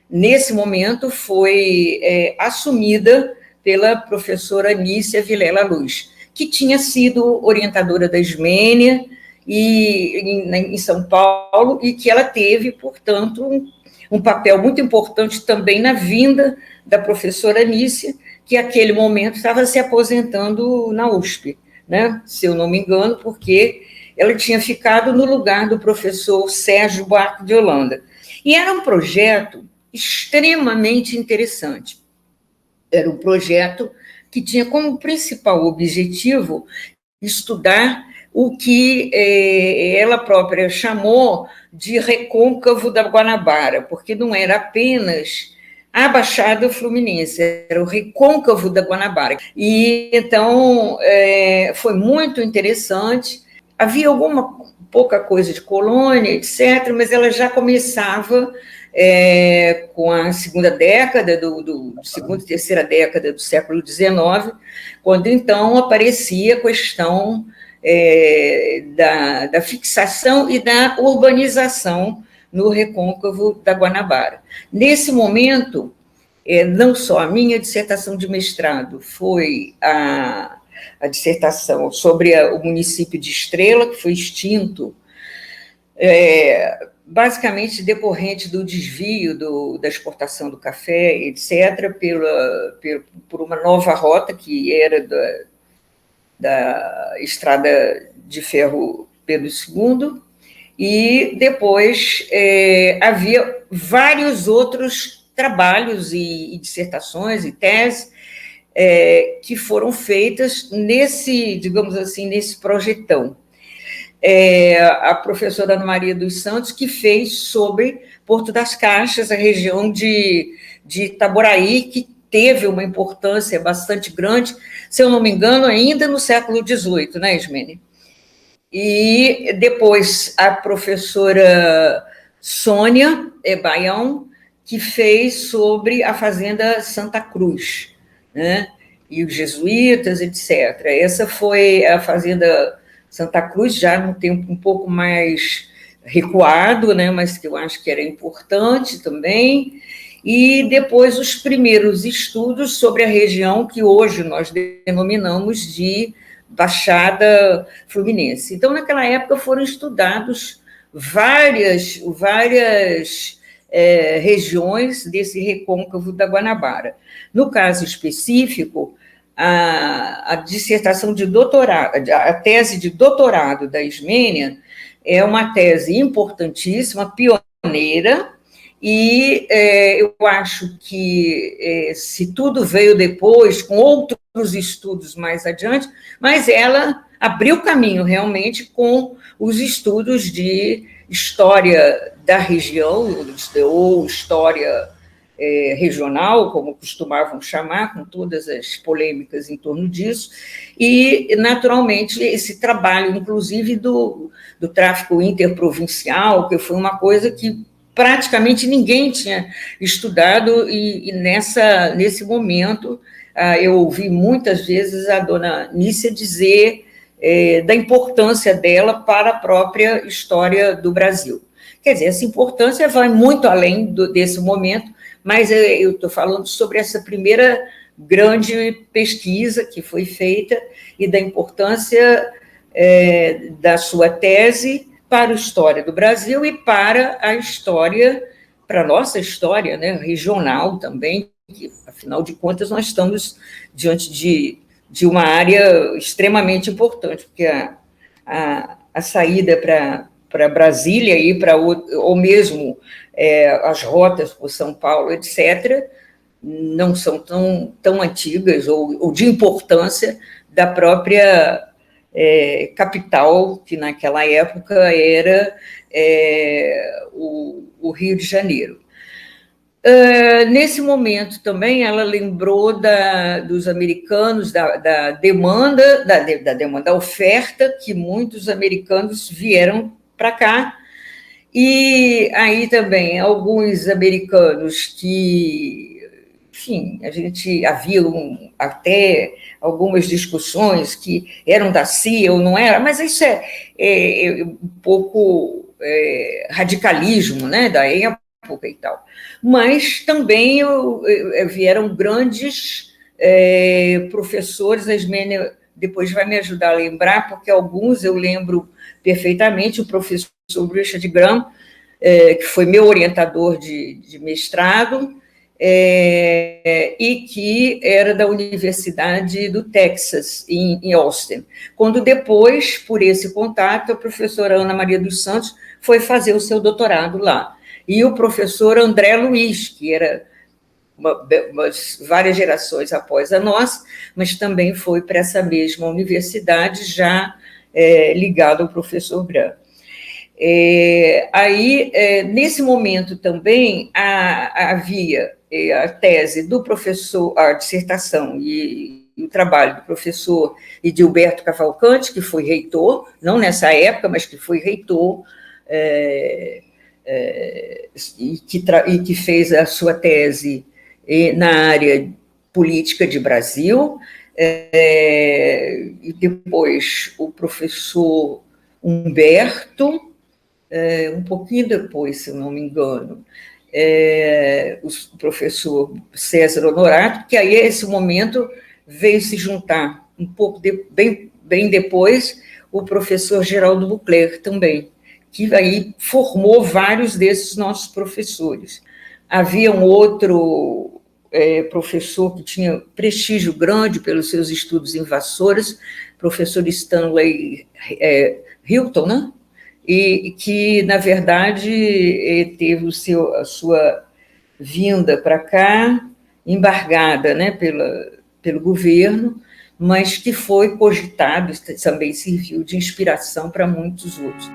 nesse momento, foi assumida pela professora Nícia Vilela Luz, que tinha sido orientadora da Ismênia em São Paulo, e que ela teve, portanto, um papel muito importante também na vinda da professora Nícia, que naquele momento estava se aposentando na USP, né? Se eu não me engano, porque ela tinha ficado no lugar do professor Sérgio Buarque de Holanda. E era um projeto extremamente interessante. Era um projeto que tinha como principal objetivo estudar o que ela própria chamou de recôncavo da Guanabara, porque não era apenas a Baixada Fluminense, era o recôncavo da Guanabara. E, então, foi muito interessante. Havia pouca coisa de colônia, etc., mas ela já começava com a segunda década, segunda e terceira década do século XIX, quando, então, aparecia a questão da fixação e da urbanização no recôncavo da Guanabara. Nesse momento, não só a minha dissertação de mestrado foi a dissertação sobre o município de Estrela, que foi extinto, basicamente decorrente do desvio da exportação do café, etc., por uma nova rota que era da estrada de ferro Pedro II, e depois havia vários outros trabalhos e dissertações e teses que foram feitas digamos assim, nesse projetão. A professora Ana Maria dos Santos, que fez sobre Porto das Caixas, a região de Itaboraí, que teve uma importância bastante grande, se eu não me engano, ainda no século XVIII, né, Ismene? E depois a professora Sônia Baião, que fez sobre a Fazenda Santa Cruz, né? E os jesuítas, etc. Essa foi a Fazenda Santa Cruz, já num tempo um pouco mais recuado, né? Mas que eu acho que era importante também. E depois os primeiros estudos sobre a região que hoje nós denominamos de Baixada Fluminense. Então, naquela época, foram estudados várias regiões desse recôncavo da Guanabara. No caso específico, a dissertação de doutorado, a tese de doutorado da Ismênia é uma tese importantíssima, pioneira, e eu acho que se tudo veio depois, com outros estudos mais adiante, mas ela abriu caminho realmente com os estudos de história da região, ou história regional, como costumavam chamar, com todas as polêmicas em torno disso, e, naturalmente, esse trabalho, inclusive, do tráfico interprovincial, que foi uma coisa que praticamente ninguém tinha estudado, e nesse momento eu ouvi muitas vezes a dona Nícia dizer da importância dela para a própria história do Brasil. Quer dizer, essa importância vai muito além desse momento, mas eu estou falando sobre essa primeira grande pesquisa que foi feita e da importância da sua tese para a história do Brasil e para a nossa história, né, regional também, que, afinal de contas, nós estamos diante de uma área extremamente importante, porque a saída para Brasília ou mesmo as rotas por São Paulo, etc., não são tão antigas ou de importância da própria capital, que naquela época era o Rio de Janeiro. Nesse momento também ela lembrou dos americanos, da demanda, da oferta, que muitos americanos vieram para cá, e aí também alguns americanos que, enfim, havia até algumas discussões que eram da CIA ou não era, mas isso é um pouco radicalismo, né, da época e tal. Mas também vieram grandes professores, a Ismênia depois vai me ajudar a lembrar, porque alguns eu lembro perfeitamente, o professor Richard Graham, que foi meu orientador de mestrado, e que era da Universidade do Texas, em Austin. Quando depois, por esse contato, a professora Ana Maria dos Santos foi fazer o seu doutorado lá. E o professor André Luiz, que era várias gerações após a nossa, mas também foi para essa mesma universidade, já ligado ao professor Bran. Nesse momento também havia a tese do professor, a dissertação e o trabalho do professor Edilberto Cavalcante, que foi reitor, não nessa época, mas que foi reitor, e que fez a sua tese na área política de Brasil, E depois o professor Humberto, um pouquinho depois, se não me engano, o professor César Honorato, que aí, esse momento, veio se juntar, um pouco bem depois, o professor Geraldo Bucler também, que aí formou vários desses nossos professores. Havia um outro professor que tinha prestígio grande pelos seus estudos em Vassouras, professor Stanley Hilton, né? E que, na verdade, teve a sua vinda para cá embargada, né, pelo governo, mas que foi cogitado, também serviu de inspiração para muitos outros.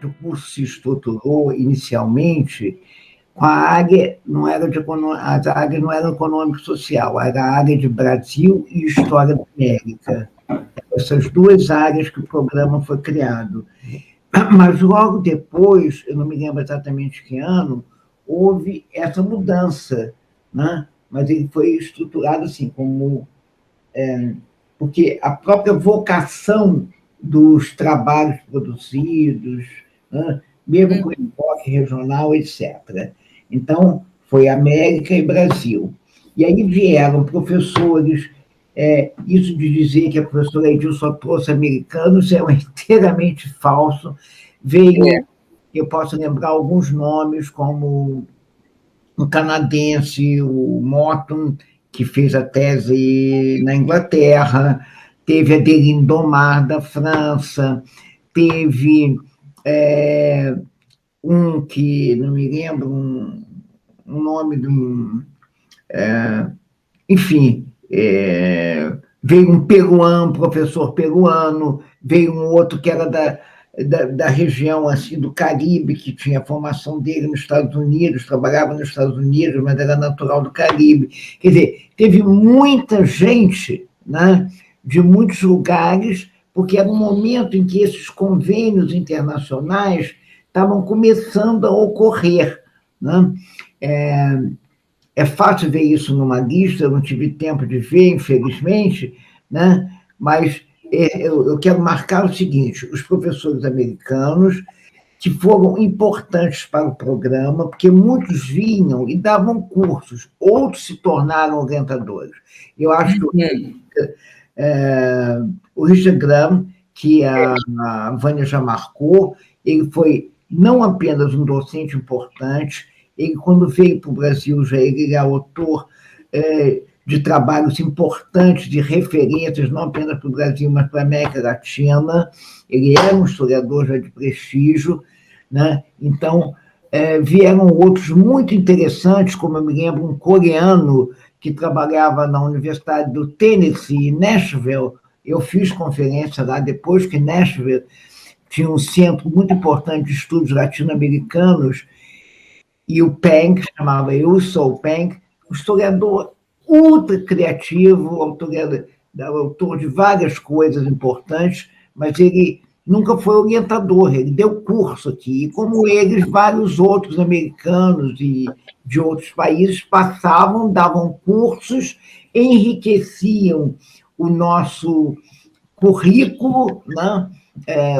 O curso se estruturou inicialmente com a área, as áreas não eram econômico-social, era a área de Brasil e História da América. Essas duas áreas que o programa foi criado. Mas logo depois, eu não me lembro exatamente que ano, houve essa mudança, né? Mas ele foi estruturado assim, como... porque a própria vocação dos trabalhos produzidos, né? Mesmo com enfoque regional, etc. Então, foi América e Brasil. E aí vieram professores... isso de dizer que a professora Edil só trouxe americanos é inteiramente falso. Eu posso lembrar alguns nomes, como um canadense, o Morton, que fez a tese na Inglaterra, teve a Adeline Domar, da França, teve um que, não me lembro, um nome de um... enfim... veio um peruano, professor peruano, veio um outro que era da região assim, do Caribe, que tinha a formação dele nos Estados Unidos, trabalhava nos Estados Unidos, mas era natural do Caribe. Quer dizer, teve muita gente, né, de muitos lugares, porque era um momento em que esses convênios internacionais estavam começando a ocorrer, né? É fácil ver isso numa lista, eu não tive tempo de ver, infelizmente, né? Mas eu quero marcar o seguinte: os professores americanos, que foram importantes para o programa, porque muitos vinham e davam cursos, outros se tornaram orientadores. Eu acho que o Richard Graham, que a Vânia já marcou, ele foi não apenas um docente importante, ele, quando veio para o Brasil, ele é autor de trabalhos importantes, de referências, não apenas para o Brasil, mas para a América Latina. Ele era um historiador já de prestígio, né? Então, vieram outros muito interessantes, como eu me lembro, um coreano que trabalhava na Universidade do Tennessee, em Nashville. Eu fiz conferência lá depois que Nashville tinha um centro muito importante de estudos latino-americanos, e o Peng, chamava Sou Peng, um historiador ultra criativo, autor de várias coisas importantes, mas ele nunca foi orientador, ele deu curso aqui, e como eles, vários outros americanos e de outros países passavam, davam cursos, enriqueciam o nosso currículo, né?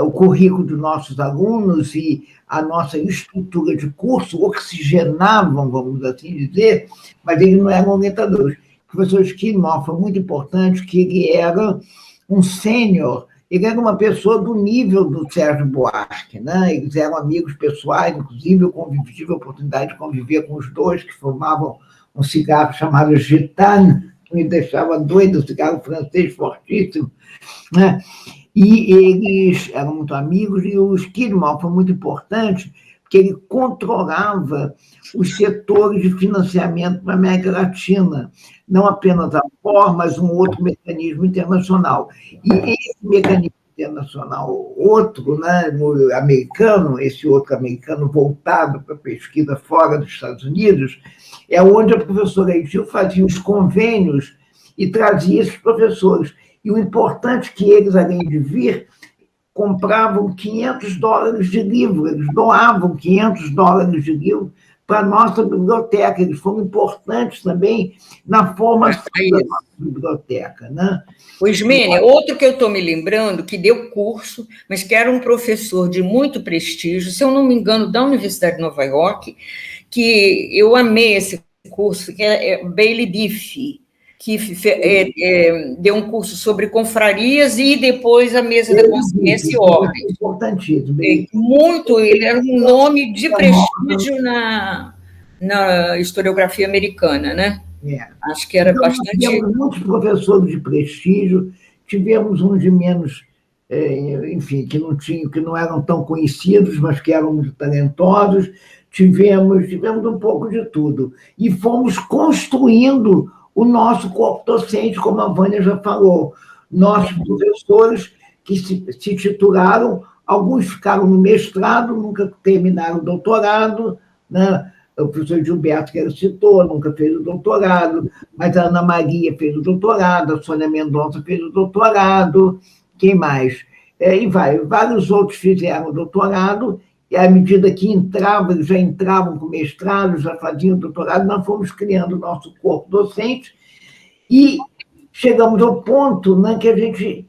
O currículo dos nossos alunos e a nossa estrutura de curso, oxigenavam, vamos assim dizer, mas eles não eram orientadores. O professor Skidmore foi muito importante, que ele era um sênior, ele era uma pessoa do nível do Sérgio Buarque, né? Eles eram amigos pessoais, inclusive eu tive a oportunidade de conviver com os dois, que fumavam um cigarro chamado Gitane, que me deixava doido, um cigarro francês fortíssimo, né? E eles eram muito amigos, e o Skidmore foi muito importante, porque ele controlava os setores de financiamento para a América Latina, não apenas a FOR, mas um outro mecanismo internacional. E esse mecanismo internacional, outro, né, no americano, esse outro americano voltado para a pesquisa fora dos Estados Unidos, é onde a professora Edil fazia os convênios e trazia esses professores. E o importante é que eles, além de vir, compravam $500 de livro, eles doavam $500 de livro para a nossa biblioteca. Eles foram importantes também na formação da nossa biblioteca, né? O Ismênia, outro que eu estou me lembrando, que deu curso, mas que era um professor de muito prestígio, se eu não me engano, da Universidade de Nova York, que eu amei esse curso, que é Bailey Diffie, que deu um curso sobre confrarias e depois a Mesa da Consciência e Ordem. Importantíssimo. Muito, ele era um nome de prestígio na historiografia americana, né? Acho que era então, bastante... Tivemos muitos professores de prestígio, tivemos uns de menos, enfim, que não eram tão conhecidos, mas que eram muito talentosos, tivemos um pouco de tudo. E fomos construindo o nosso corpo docente, como a Vânia já falou. Nossos professores que se titularam, alguns ficaram no mestrado, nunca terminaram o doutorado, né? O professor Gilberto, que ela citou, nunca fez o doutorado, mas a Ana Maria fez o doutorado, a Sônia Mendonça fez o doutorado, quem mais? E vários outros fizeram o doutorado, e à medida que eles já entravam com mestrado, já faziam doutorado, nós fomos criando o nosso corpo docente, e chegamos ao ponto, né, que a gente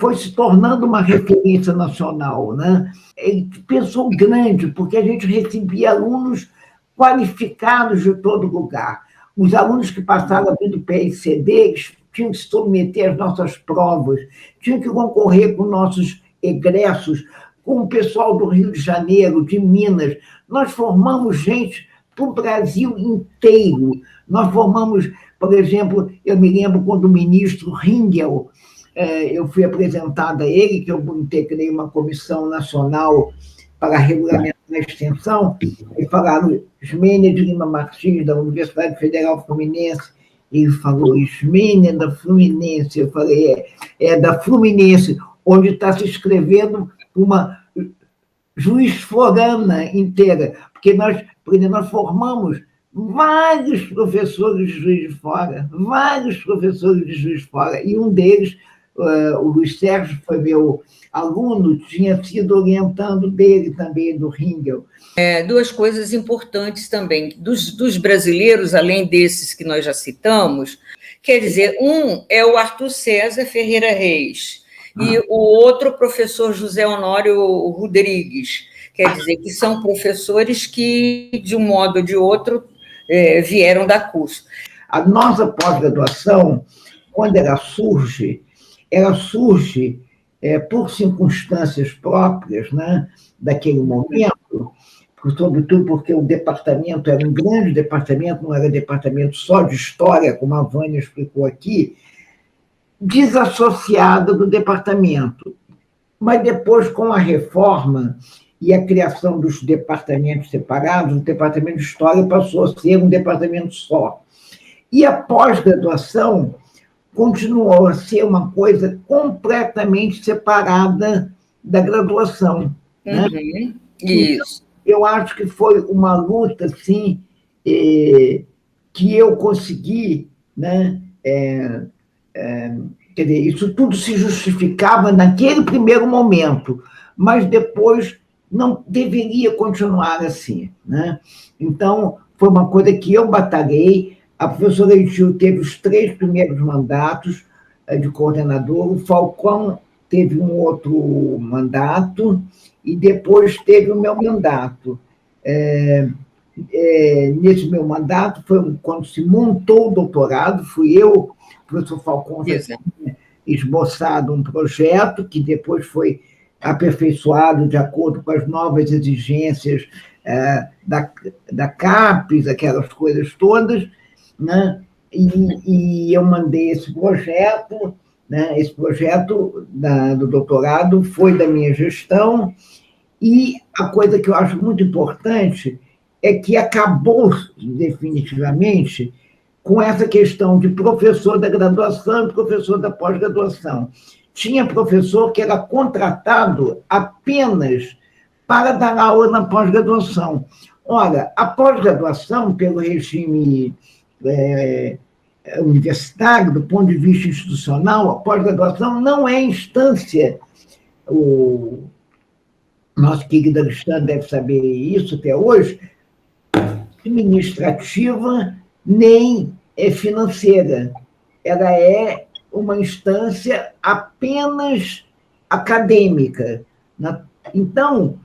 foi se tornando uma referência nacional, né? Ele pensou grande, porque a gente recebia alunos qualificados de todo lugar. Os alunos que passaram a vir do PICD, eles tinham que se submeter às nossas provas, tinham que concorrer com nossos egressos, com o pessoal do Rio de Janeiro, de Minas. Nós formamos gente para o Brasil inteiro. Nós formamos, por exemplo, eu me lembro quando o ministro Ringel, eu fui apresentada a ele, que eu integrei uma comissão nacional para regulamentar a extensão, e falaram Ismênia de Lima Martins, da Universidade Federal Fluminense, e ele falou, Ismênia da Fluminense, eu falei, da Fluminense, onde está se escrevendo uma Juiz Forana inteira, porque nós formamos vários professores de Juiz de Fora, e um deles, o Luiz Sérgio, foi meu aluno, tinha sido orientando dele também, do Ringel. Duas coisas importantes também, dos brasileiros, além desses que nós já citamos, quer dizer, um é o Arthur César Ferreira Reis, e o outro, o professor José Honório Rodrigues, quer dizer, que são professores que, de um modo ou de outro, vieram dar curso. A nossa pós-graduação, quando ela surge por circunstâncias próprias, né, daquele momento, sobretudo porque o departamento era um grande departamento, não era departamento só de história, como a Vânia explicou aqui, desassociada do departamento. Mas depois, com a reforma e a criação dos departamentos separados, o departamento de história passou a ser um departamento só. E a pós-graduação continuou a ser uma coisa completamente separada da graduação. Né? Isso. Eu acho que foi uma luta, assim, que eu consegui, né? Quer dizer, isso tudo se justificava naquele primeiro momento, mas depois não deveria continuar assim, né? Então, foi uma coisa que eu batalhei. A professora Gil teve os 3 primeiros mandatos de coordenador, o Falcão teve um outro mandato, e depois teve o meu mandato. Nesse meu mandato, foi quando se montou o doutorado, fui eu, o professor Falcão, já tinha esboçado um projeto que depois foi aperfeiçoado de acordo com as novas exigências da CAPES, aquelas coisas todas, né? E eu mandei esse projeto, né? Esse projeto do doutorado foi da minha gestão, e a coisa que eu acho muito importante é que acabou definitivamente com essa questão de professor da graduação e professor da pós-graduação. Tinha professor que era contratado apenas para dar aula na pós-graduação. Ora, a pós-graduação, pelo regime universitário, do ponto de vista institucional, a pós-graduação não é instância. O nosso querido Alexandre deve saber isso até hoje. administrativa nem financeira. Ela é uma instância apenas acadêmica. Então,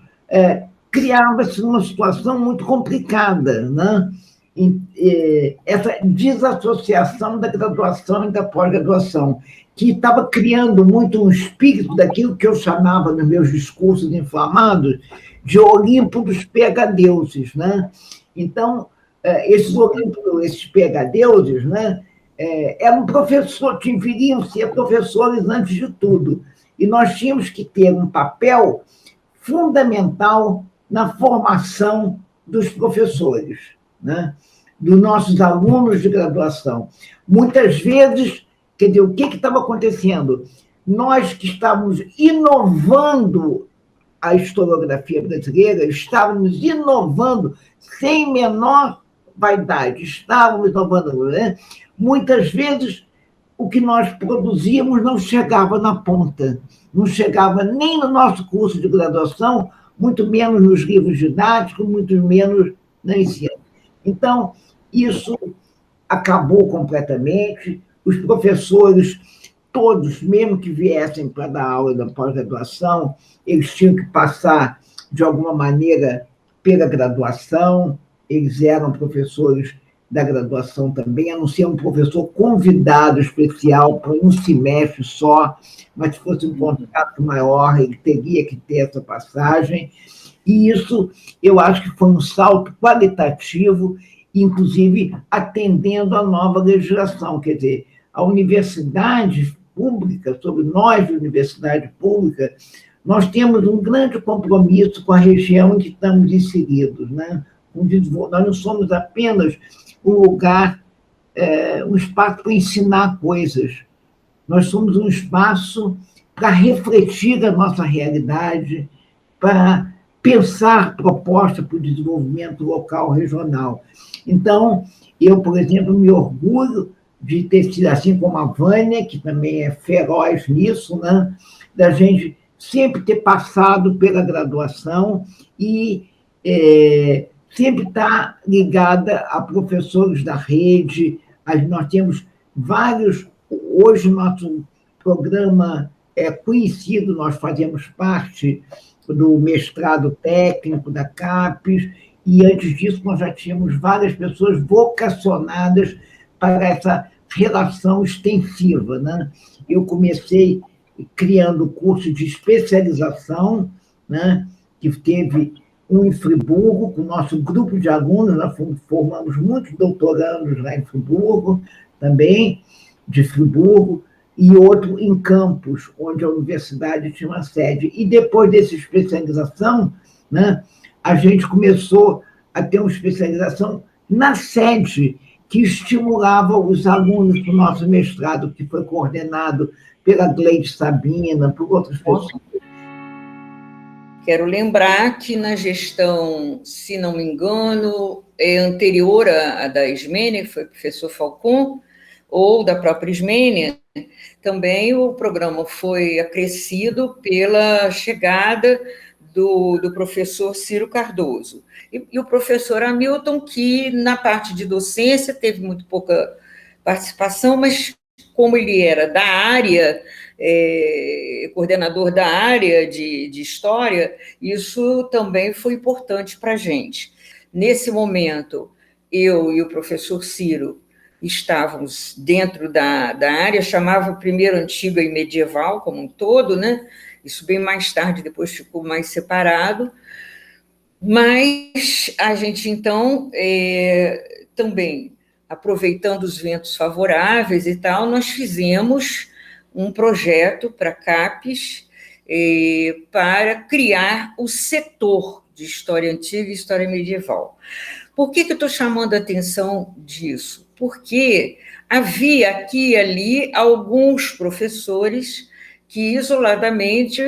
criava-se uma situação muito complicada, né? Essa desassociação da graduação e da pós-graduação, que estava criando muito um espírito daquilo que eu chamava nos meus discursos inflamados de Olimpo dos PhD-deuses, né? Então, esses PhD-deuses, né, eram professores, deveriam ser professores antes de tudo, e nós tínhamos que ter um papel fundamental na formação dos professores, né? Dos nossos alunos de graduação. Muitas vezes, quer dizer, o que estava acontecendo? Nós que estávamos inovando a historiografia brasileira, estávamos inovando sem menor vaidade, estávamos inovando, né? Muitas vezes o que nós produzíamos não chegava na ponta, não chegava nem no nosso curso de graduação, muito menos nos livros didáticos, muito menos na ensino. Então, isso acabou completamente. Os professores, todos, mesmo que viessem para dar aula da pós-graduação, eles tinham que passar, de alguma maneira, pela graduação, eles eram professores da graduação também, a não ser um professor convidado especial para um semestre só, mas se fosse um contrato maior, ele teria que ter essa passagem. E isso, eu acho que foi um salto qualitativo, inclusive atendendo à nova legislação. Quer dizer, a universidade pública, sobre nós de universidade pública, nós temos um grande compromisso com a região em que estamos inseridos, né? Nós não somos apenas um lugar, um espaço para ensinar coisas. Nós somos um espaço para refletir a nossa realidade, para pensar propostas para o desenvolvimento local, regional. Então, eu, por exemplo, me orgulho de ter sido, assim como a Vânia, que também é feroz nisso, né? Da gente sempre ter passado pela graduação e sempre estar ligada a professores da rede. Nós temos vários... Hoje, nosso programa é conhecido, nós fazemos parte do mestrado técnico da CAPES, e antes disso nós já tínhamos várias pessoas vocacionadas para essa relação extensiva, né? Eu comecei criando o curso de especialização, né? Que teve um em Friburgo, com o nosso grupo de alunos, nós formamos muitos doutorandos lá em Friburgo, também, de Friburgo, e outro em Campos, onde a universidade tinha uma sede. E depois dessa especialização, né, a gente começou a ter uma especialização na sede, que estimulava os alunos do nosso mestrado, que foi coordenado pela Gleide Sabina, por outras pessoas. Quero lembrar que na gestão, se não me engano, anterior à da Ismênia, que foi o professor Falcon, ou da própria Ismênia, também o programa foi acrescido pela chegada do professor Ciro Cardoso. E o professor Hamilton, que na parte de docência teve muito pouca participação, mas como ele era da área, coordenador da área de História, isso também foi importante para a gente. Nesse momento, eu e o professor Ciro estávamos dentro da área, chamava primeiro Antiga e Medieval como um todo, né? Isso bem mais tarde, depois ficou mais separado, mas a gente, então, também, aproveitando os ventos favoráveis e tal, nós fizemos um projeto para a CAPES para criar o setor de História Antiga e História Medieval. Por que eu estou chamando a atenção disso? Porque havia aqui e ali alguns professores que, isoladamente,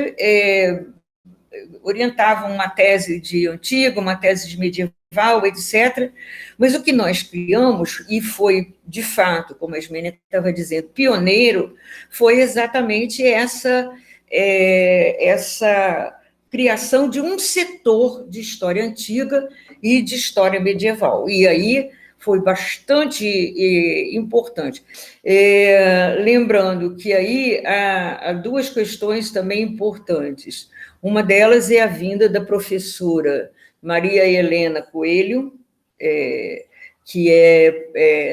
orientavam uma tese de antiga, uma tese de medieval, etc. Mas o que nós criamos, e foi, de fato, como a Ismênia estava dizendo, pioneiro, foi exatamente essa criação de um setor de história antiga e de história medieval. E aí foi bastante importante. Lembrando que aí há duas questões também importantes. Uma delas é a vinda da professora Maria Helena Coelho, que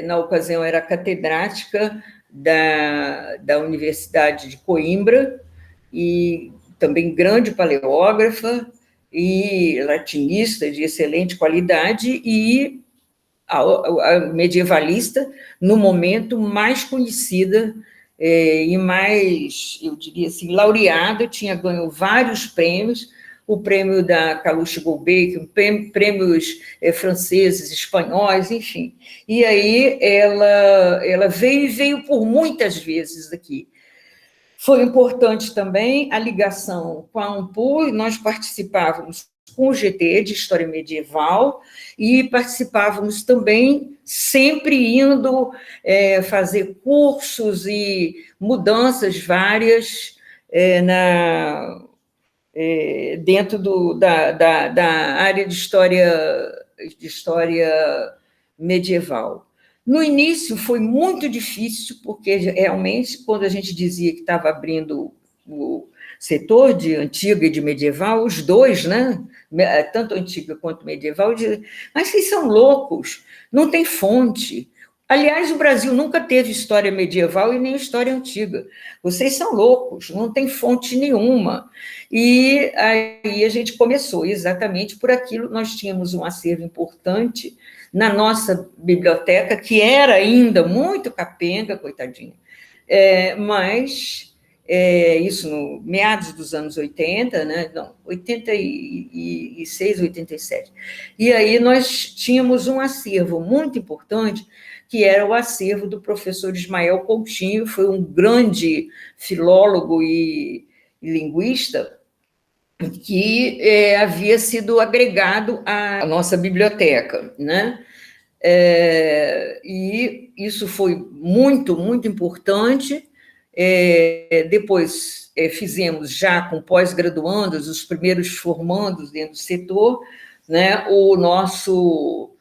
na ocasião era catedrática da Universidade de Coimbra, e também grande paleógrafa e latinista de excelente qualidade, e a medievalista, no momento, mais conhecida e mais, eu diria assim, laureada, tinha ganho vários prêmios, o prêmio da Calouste Gulbenkian, prêmios franceses, espanhóis, enfim. E aí ela veio por muitas vezes aqui. Foi importante também a ligação com a ANPU, nós participávamos com o GT de História Medieval e participávamos também sempre indo fazer cursos e mudanças várias dentro da área de história medieval. No início foi muito difícil, porque realmente, quando a gente dizia que estava abrindo o setor de antiga e de medieval, os dois, né? Tanto antiga quanto medieval, diziam, mas vocês são loucos, não tem fonte. Aliás, o Brasil nunca teve história medieval e nem história antiga. Vocês são loucos, não tem fonte nenhuma. E aí a gente começou exatamente por aquilo. Nós tínhamos um acervo importante na nossa biblioteca, que era ainda muito capenga, coitadinha, mas isso no meados dos anos 80, né? Não, 86, 87. E aí nós tínhamos um acervo muito importante, que era o acervo do professor Ismael Coutinho, foi um grande filólogo e linguista, que havia sido agregado à nossa biblioteca, né? E isso foi muito, muito importante. Depois fizemos já com pós-graduandos, os primeiros formandos dentro do setor, né? O nosso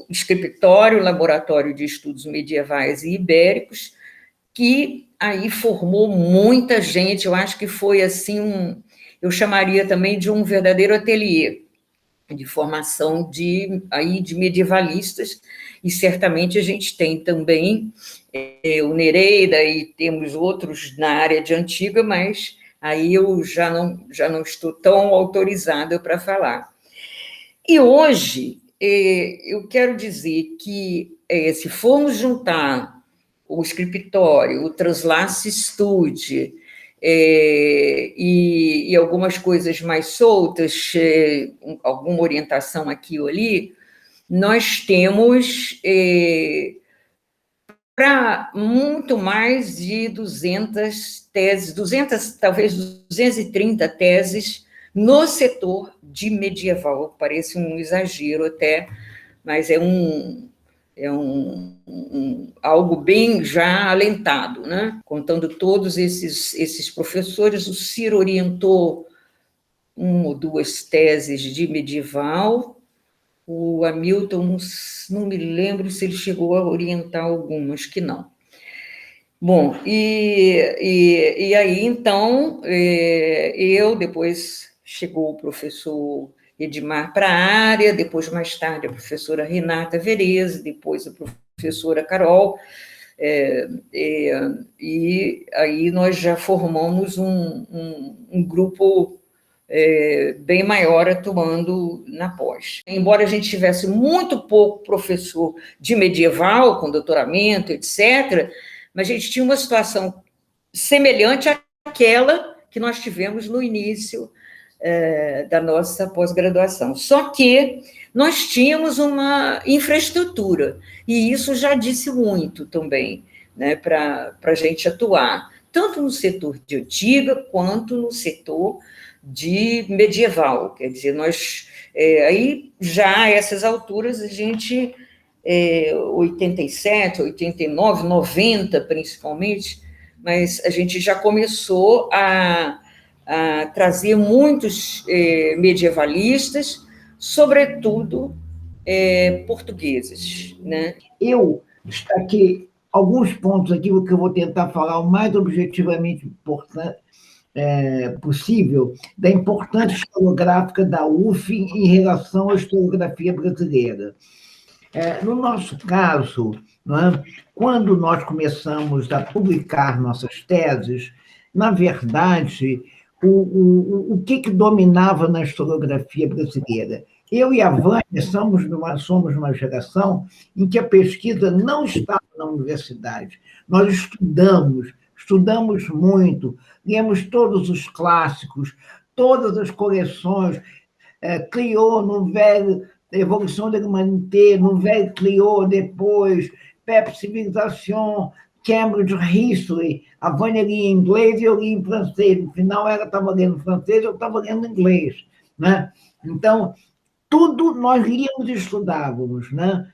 escritório, Laboratório de Estudos Medievais e Ibéricos, que aí formou muita gente. Eu acho que foi assim eu chamaria também de um verdadeiro ateliê de formação de medievalistas, e certamente a gente tem também o Nereida e temos outros na área de antiga, mas aí eu já não estou tão autorizada para falar. E hoje, eu quero dizer que, se formos juntar o escritório, o Translace Studio, e algumas coisas mais soltas, alguma orientação aqui ou ali, nós temos para muito mais de 200 teses, talvez 230 teses no setor de medieval. Parece um exagero até, mas algo bem já alentado, né? Contando todos esses professores, o Ciro orientou 1 ou 2 teses de medieval, o Hamilton, não me lembro se ele chegou a orientar algumas, que não. Bom, e aí, então, depois chegou o professor Edmar para a área, depois, mais tarde, a professora Renata Vereza, depois a professora Carol, e aí nós já formamos um grupo bem maior atuando na pós. Embora a gente tivesse muito pouco professor de medieval, com doutoramento, etc., mas a gente tinha uma situação semelhante àquela que nós tivemos no início da nossa pós-graduação. Só que nós tínhamos uma infraestrutura, e isso já disse muito também, né, para a gente atuar, tanto no setor de antiga, quanto no setor de medieval. Quer dizer, nós, aí já a essas alturas, a gente, 87, 89, 90 principalmente, mas a gente já começou a trazer muitos medievalistas, sobretudo portugueses, né? Eu destaquei alguns pontos aqui que eu vou tentar falar o mais objetivamente possível da importância historiográfica da UF em relação à historiografia brasileira. No nosso caso, quando nós começamos a publicar nossas teses, na verdade, o que dominava na historiografia brasileira? Eu e a Vânia somos uma geração em que a pesquisa não estava na universidade. Nós estudamos muito, lemos todos os clássicos, todas as coleções, criou no velho Evolução da Humanité, no velho criou depois, Pep Civilisation, Cambridge History, a Vânia lia em inglês e eu lia em francês. No final, ela estava lendo em francês, eu estava lendo em inglês. Né? Então, tudo nós líamos e estudávamos. Né?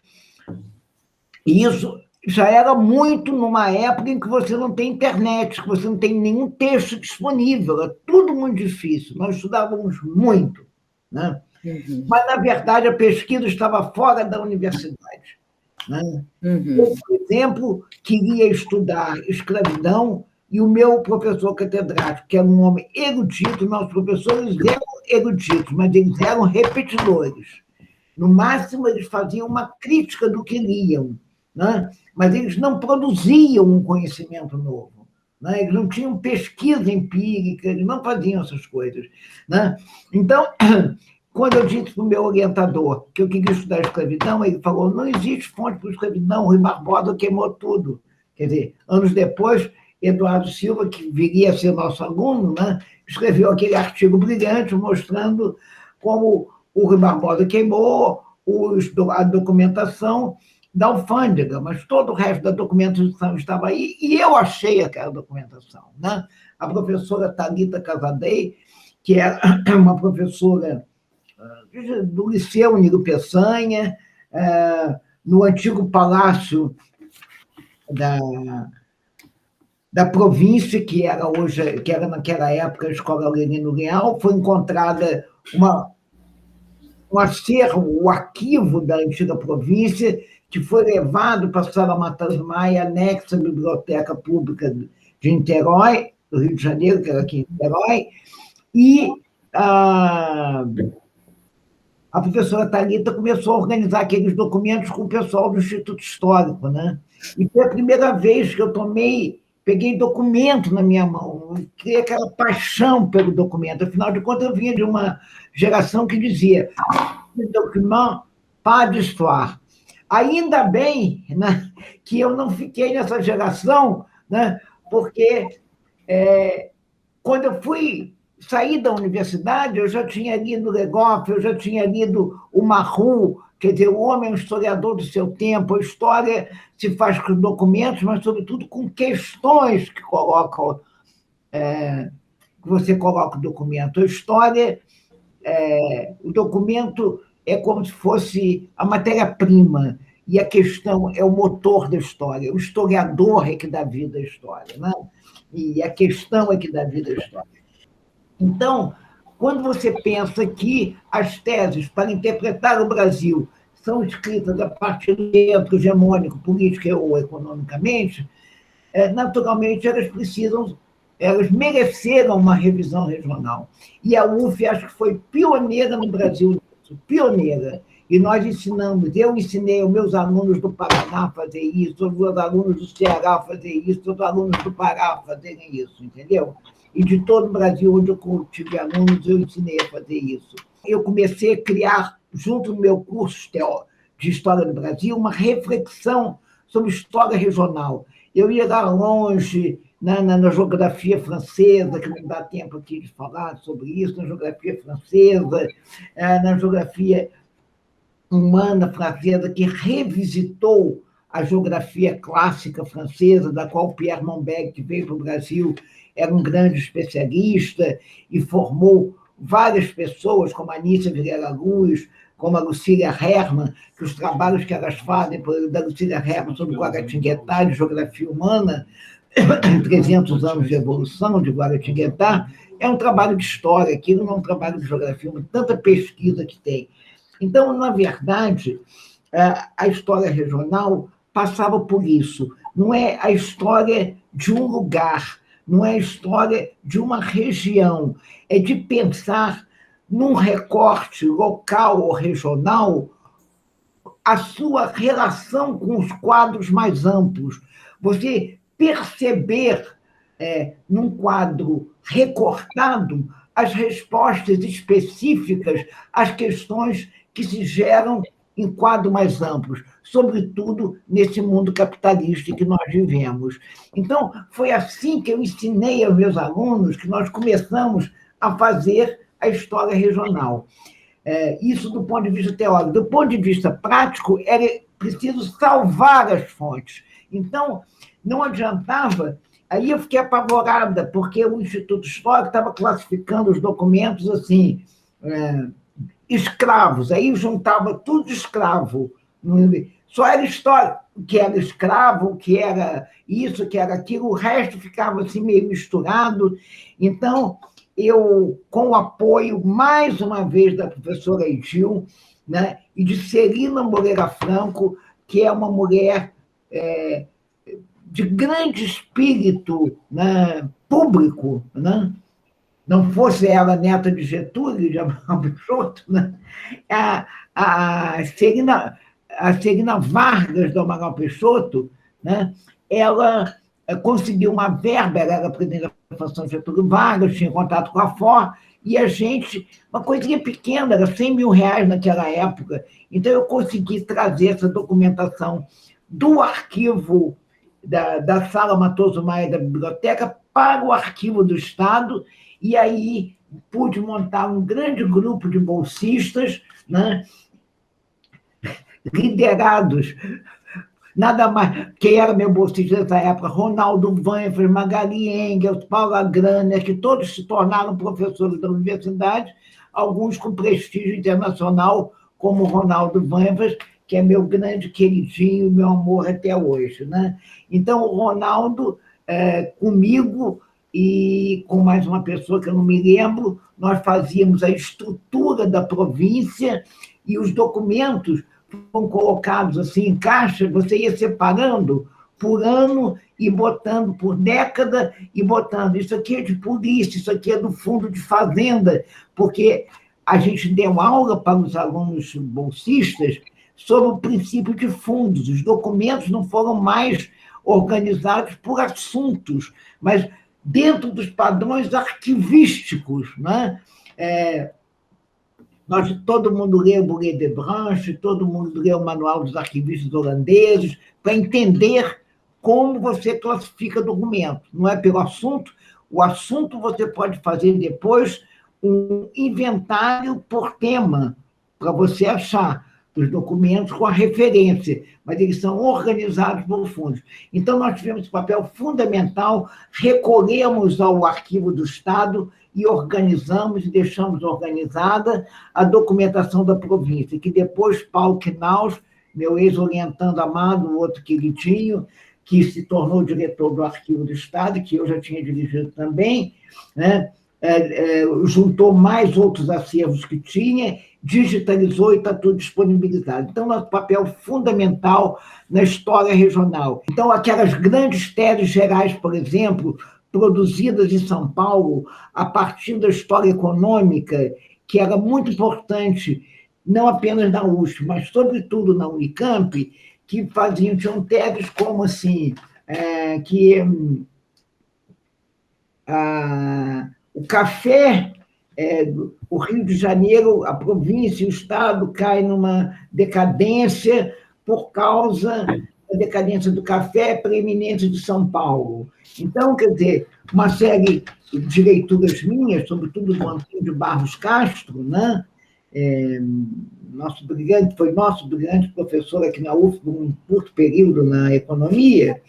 E isso já era muito numa época em que você não tem internet, que você não tem nenhum texto disponível, é tudo muito difícil. Nós estudávamos muito. Né? Uhum. Mas, na verdade, a pesquisa estava fora da universidade. Né? Uhum. Eu, por exemplo, queria estudar escravidão e o meu professor catedrático, que era um homem erudito, nossos professores eram eruditos, mas eles eram repetidores. No máximo, eles faziam uma crítica do que liam, né? Mas eles não produziam um conhecimento novo. Né? Eles não tinham pesquisa empírica, eles não faziam essas coisas. Né? Então, quando eu disse para o meu orientador que eu queria estudar escravidão, ele falou, não existe fonte para escravidão, o Rui Barbosa queimou tudo. Quer dizer, anos depois, Eduardo Silva, que viria a ser nosso aluno, né, escreveu aquele artigo brilhante mostrando como o Rui Barbosa queimou a documentação da alfândega, mas todo o resto da documentação estava aí, e eu achei aquela documentação. Né? A professora Thalita Casadei, que é uma professora do Liceu Nilo Peçanha, no antigo palácio da província, que era naquela época a Escola Aurelino Leal, foi encontrada um acervo, o arquivo da antiga província, que foi levado para a Sala Matheus Maia, anexa à Biblioteca Pública de Niterói, do Rio de Janeiro, que era aqui em Niterói, e a professora Thalita começou a organizar aqueles documentos com o pessoal do Instituto Histórico. Né? E foi a primeira vez que eu peguei documento na minha mão, eu criei aquela paixão pelo documento. Afinal de contas, eu vinha de uma geração que dizia document, pas d'histoire. Ainda bem, né, que eu não fiquei nessa geração, né, porque quando eu saí da universidade, eu já tinha lido Legoff, eu já tinha lido o Marroux, quer dizer, o homem é um historiador do seu tempo, a história se faz com documentos, mas, sobretudo, com questões que você coloca o documento. A história, o documento é como se fosse a matéria-prima, e a questão é o motor da história. O historiador é que dá vida à história, né? E a questão é que dá vida à história. Então, quando você pensa que as teses para interpretar o Brasil são escritas a partir do centro hegemônico, política ou economicamente, naturalmente elas mereceram uma revisão regional. E a UF, acho que foi pioneira no Brasil, pioneira. E nós eu ensinei aos meus alunos do Paraná a fazer isso, os meus alunos do Ceará a fazer isso, os alunos do Pará a fazerem isso, entendeu? E de todo o Brasil, onde eu tive alunos, eu ensinei a fazer isso. Eu comecei a criar, junto no meu curso de História do Brasil, uma reflexão sobre história regional. Eu ia lá longe, na geografia francesa, que não dá tempo aqui de falar sobre isso, na geografia francesa, na geografia humana francesa, que revisitou a geografia clássica francesa, da qual Pierre Monbeck, que veio para o Brasil, era um grande especialista e formou várias pessoas, como a Anícia Vilela Luz, como a Lucília Hermann, que os trabalhos que elas fazem, da Lucília Hermann sobre Guaratinguetá, de geografia humana, 300 anos de evolução de Guaratinguetá, é um trabalho de história, aquilo não é um trabalho de geografia, tanta pesquisa que tem. Então, na verdade, a história regional passava por isso. Não é a história de um lugar, não é a história de uma região, é de pensar num recorte local ou regional a sua relação com os quadros mais amplos. Você perceber, num quadro recortado, as respostas específicas às questões que se geram em quadros mais amplos, sobretudo nesse mundo capitalista que nós vivemos. Então, foi assim que eu ensinei aos meus alunos que nós começamos a fazer a história regional. Isso do ponto de vista teórico. Do ponto de vista prático, era preciso salvar as fontes. Então, não adiantava. Aí eu fiquei apavorada, porque o Instituto Histórico estava classificando os documentos assim, escravos, aí juntava tudo de escravo. Só era história, o que era escravo, o que era isso, o que era aquilo, o resto ficava assim meio misturado. Então, eu, com o apoio, mais uma vez, da professora Edil, né, e de Celina Moreira Franco, que é uma mulher de grande espírito, né, público, né? Não fosse ela neta de Getúlio, de Amaral Peixoto, né? a Celina Vargas do Amaral Peixoto, né? Ela conseguiu uma verba, ela era presidente da Fundação Getúlio Vargas, tinha contato com a FOR, e a gente, uma coisinha pequena, era R$100 mil naquela época, então eu consegui trazer essa documentação do arquivo da Sala Matoso Maia da biblioteca para o arquivo do Estado, e aí pude montar um grande grupo de bolsistas, né, liderados, nada mais, quem era meu bolsista nessa época, Ronaldo Vanfres, Magali Engels, Paula Graner, que todos se tornaram professores da universidade, alguns com prestígio internacional, como Ronaldo Vanfres, que é meu grande queridinho, meu amor até hoje, né? Então, o Ronaldo, comigo e com mais uma pessoa que eu não me lembro, nós fazíamos a estrutura da província e os documentos foram colocados assim em caixa, você ia separando por ano e botando por década e botando isso aqui é de polícia, isso aqui é do fundo de fazenda, porque a gente deu aula para os alunos bolsistas sobre o princípio de fundos. Os documentos não foram mais organizados por assuntos, mas dentro dos padrões arquivísticos, né? Todo mundo leu o Bourget de Branche, todo mundo leu o Manual dos Arquivistas Holandeses, para entender como você classifica documento. Não é pelo assunto, o assunto você pode fazer depois um inventário por tema, para você achar os documentos com a referência, mas eles são organizados por fundos. Então, nós tivemos esse papel fundamental, recolhemos ao Arquivo do Estado e organizamos e deixamos organizada a documentação da província, que depois Paulo Knaus, meu ex-orientando amado, o outro queridinho, que se tornou diretor do Arquivo do Estado, que eu já tinha dirigido também, né? Juntou mais outros acervos que tinha, digitalizou e está tudo disponibilizado. Então, nosso papel fundamental na história regional. Então, aquelas grandes teses gerais, por exemplo, produzidas em São Paulo, a partir da história econômica, que era muito importante, não apenas na USP, mas, sobretudo, na Unicamp, que tinham teses como assim, o café, o Rio de Janeiro, a província e o Estado caem numa decadência por causa da decadência do café, preeminência de São Paulo. Então, quer dizer, uma série de leituras minhas, sobretudo do Antônio de Barros Castro, né? Foi nosso brilhante professor aqui na UF por um curto período na economia,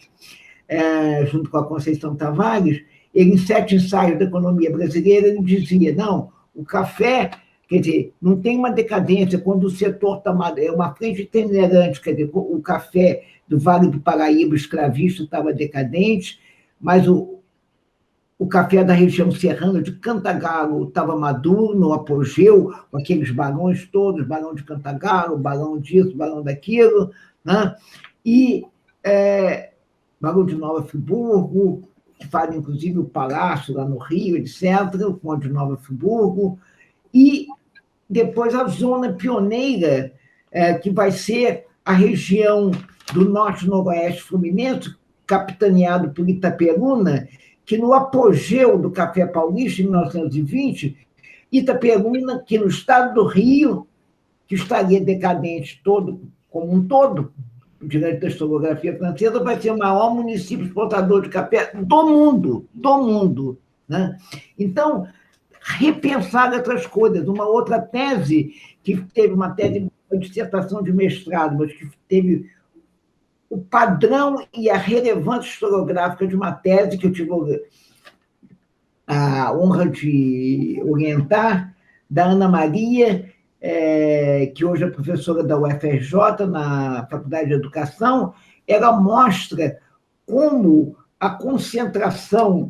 junto com a Conceição Tavares. Ele, em 7 ensaios da economia brasileira, ele dizia, não, o café, quer dizer, não tem uma decadência quando o setor está uma frente itinerante, quer dizer, o café do Vale do Paraíba escravista estava decadente, mas o café da região serrana de Cantagalo estava maduro, no apogeu, com aqueles barões todos, barão de Cantagalo, barão disso, barão daquilo, né? E barão de Nova Friburgo, que faz, inclusive, o palácio lá no Rio, etc., o Conde de Nova Friburgo, e depois a zona pioneira, que vai ser a região do norte-noroeste fluminense, capitaneado por Itaperuna, que no apogeu do café paulista, em 1920, Itaperuna, que no estado do Rio, que estaria decadente todo, como um todo, diante da historiografia francesa, vai ser o maior município exportador de café do mundo, né? Então, repensar outras coisas. Uma outra tese, que teve uma tese, uma dissertação de mestrado, mas que teve o padrão e a relevância historiográfica de uma tese que eu tive a honra de orientar, da Ana Maria, que hoje é professora da UFRJ, na Faculdade de Educação. Ela mostra como a concentração,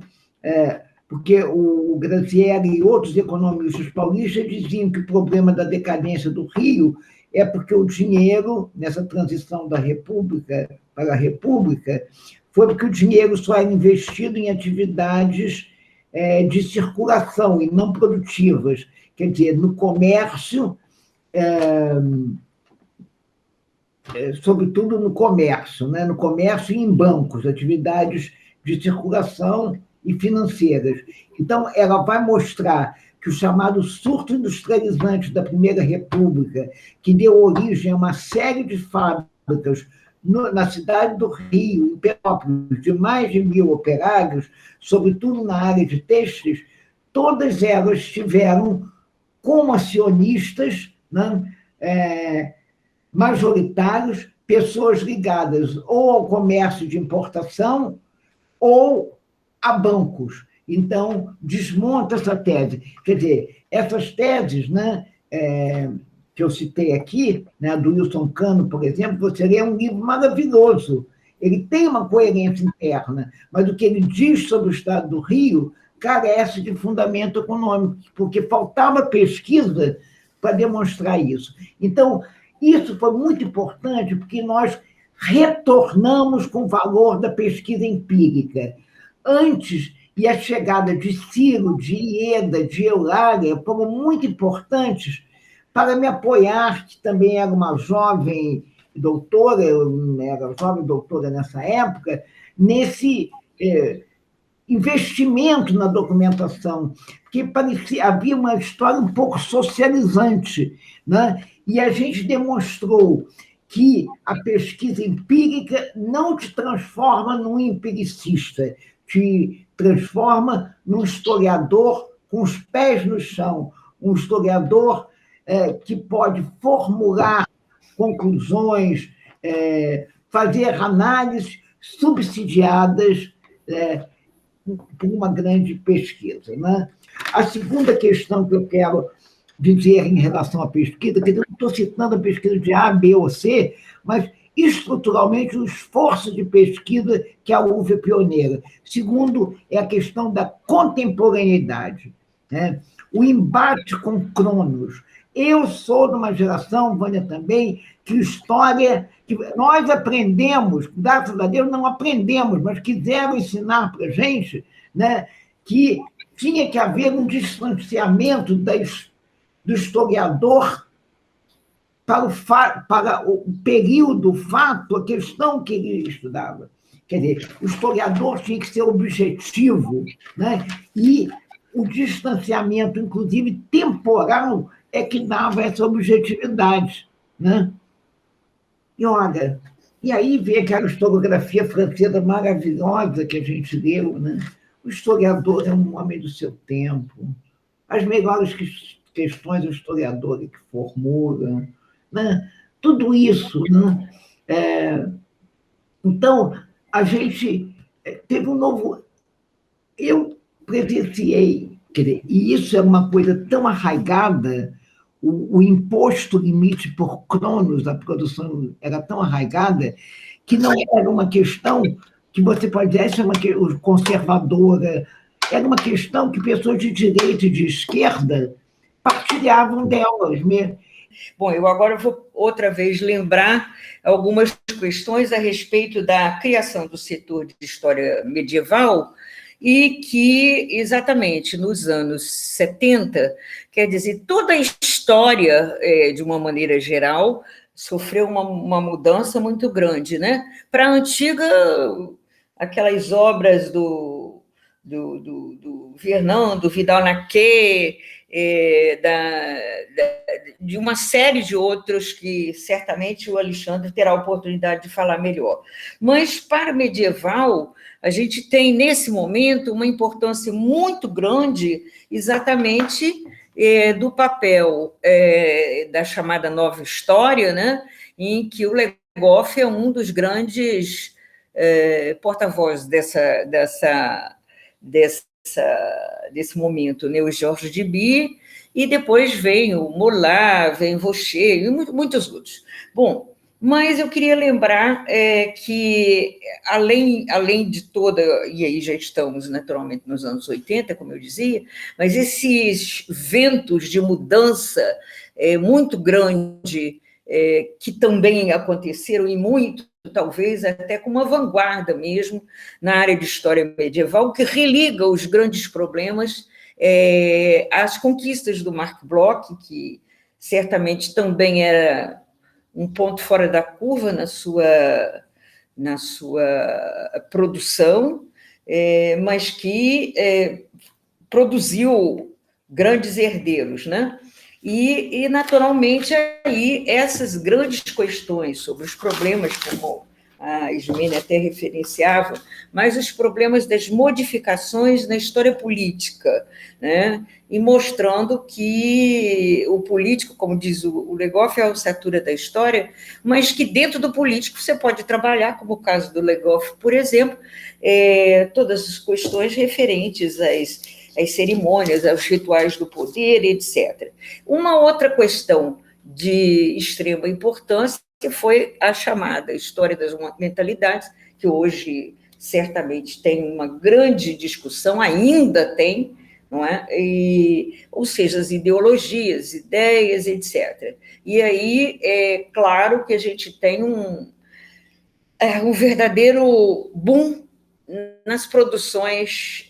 porque o Grazieri e outros economistas paulistas diziam que o problema da decadência do Rio é porque o dinheiro, nessa transição da República para a República, foi porque o dinheiro só era investido em atividades de circulação e não produtivas, quer dizer, no comércio, sobretudo no comércio, né? No comércio e em bancos, atividades de circulação e financeiras. Então, ela vai mostrar que o chamado surto industrializante da Primeira República, que deu origem a uma série de fábricas na cidade do Rio, em Petrópolis, de mais de 1.000 operários, sobretudo na área de têxteis, todas elas tiveram como acionistas, né, majoritários, pessoas ligadas ou ao comércio de importação ou a bancos. Então, desmonta essa tese. Quer dizer, essas teses, né, que eu citei aqui, né, do Wilson Cano, por exemplo, você lê um livro maravilhoso. Ele tem uma coerência interna, mas o que ele diz sobre o Estado do Rio carece de fundamento econômico, porque faltava pesquisa para demonstrar isso. Então, isso foi muito importante, porque nós retornamos com o valor da pesquisa empírica. Antes, e a chegada de Ciro, de Ieda, de Eulália foram muito importantes para me apoiar, que também era uma jovem doutora, eu era jovem doutora nessa época, nesse investimento na documentação, porque havia uma história um pouco socializante, né? E a gente demonstrou que a pesquisa empírica não te transforma num empiricista, te transforma num historiador com os pés no chão, um historiador que pode formular conclusões, fazer análises subsidiadas por uma grande pesquisa, né? A segunda questão que eu quero dizer em relação à pesquisa, que eu não estou citando a pesquisa de A, B ou C, mas estruturalmente o esforço de pesquisa que a UF é pioneira. Segundo, é a questão da contemporaneidade, né? O embate com Cronos. Eu sou de uma geração, Vânia também, que história, que nós aprendemos, graças a Deus não aprendemos, mas quiseram ensinar para a gente, né, que tinha que haver um distanciamento do historiador para o período, o fato, a questão que ele estudava. Quer dizer, o historiador tinha que ser objetivo, né? E o distanciamento, inclusive temporal, é que dava essa objetividade, né? E olha, e aí vem aquela historiografia francesa maravilhosa que a gente leu, né? O historiador é um homem do seu tempo. As melhores questões o historiador é que formula, né? Tudo isso, né? Então, a gente teve um novo... Eu presenciei, quer dizer, e isso é uma coisa tão arraigada, o imposto limite por Cronos da produção era tão arraigada que não era uma questão que você pode dizer, essa é uma questão conservadora, era uma questão que pessoas de direita e de esquerda partilhavam delas mesmo. Bom, eu agora vou outra vez lembrar algumas questões a respeito da criação do setor de história medieval e que, exatamente, nos anos 70, quer dizer, toda a história, de uma maneira geral, sofreu uma mudança muito grande, né? Para a antiga, aquelas obras do Fernando, do Vidal-Naquet, de uma série de outros que certamente o Alexandre terá a oportunidade de falar melhor. Mas, para o medieval, a gente tem, nesse momento, uma importância muito grande, exatamente do papel da chamada nova história, né, em que o Legoff é um dos grandes porta-voz desse momento, né, o Georges Duby, e depois vem o Mollart, vem Vaucher, e muitos outros. Bom, mas eu queria lembrar que, além de toda, e aí já estamos naturalmente nos anos 80, como eu dizia, mas esses ventos de mudança muito grande, que também aconteceram, e muito, talvez até com uma vanguarda mesmo, na área de história medieval, que religa os grandes problemas às conquistas do Marc Bloch, que certamente também era um ponto fora da curva na sua produção, mas que produziu grandes herdeiros, né? E, naturalmente, aí essas grandes questões sobre os problemas, como a Ismênia até referenciava, mas os problemas das modificações na história política, né? E mostrando que o político, como diz o Legoff, é a ossatura da história, mas que dentro do político você pode trabalhar, como o caso do Legoff, por exemplo, todas as questões referentes às cerimônias, aos rituais do poder, etc. Uma outra questão de extrema importância que foi a chamada História das Mentalidades, que hoje certamente tem uma grande discussão, ainda tem, não é? Ou seja, as ideologias, ideias, etc. E aí é claro que a gente tem um verdadeiro boom nas produções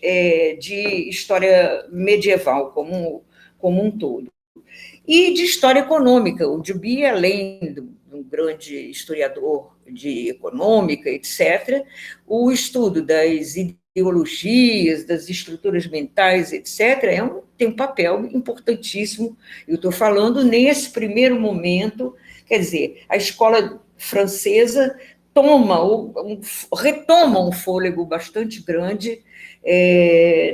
de história medieval como um todo. E de história econômica. O Duby, além de um grande historiador de econômica, etc., o estudo das ideologias, das estruturas mentais, etc., tem um papel importantíssimo. Eu estou falando nesse primeiro momento, quer dizer, a escola francesa retoma um fôlego bastante grande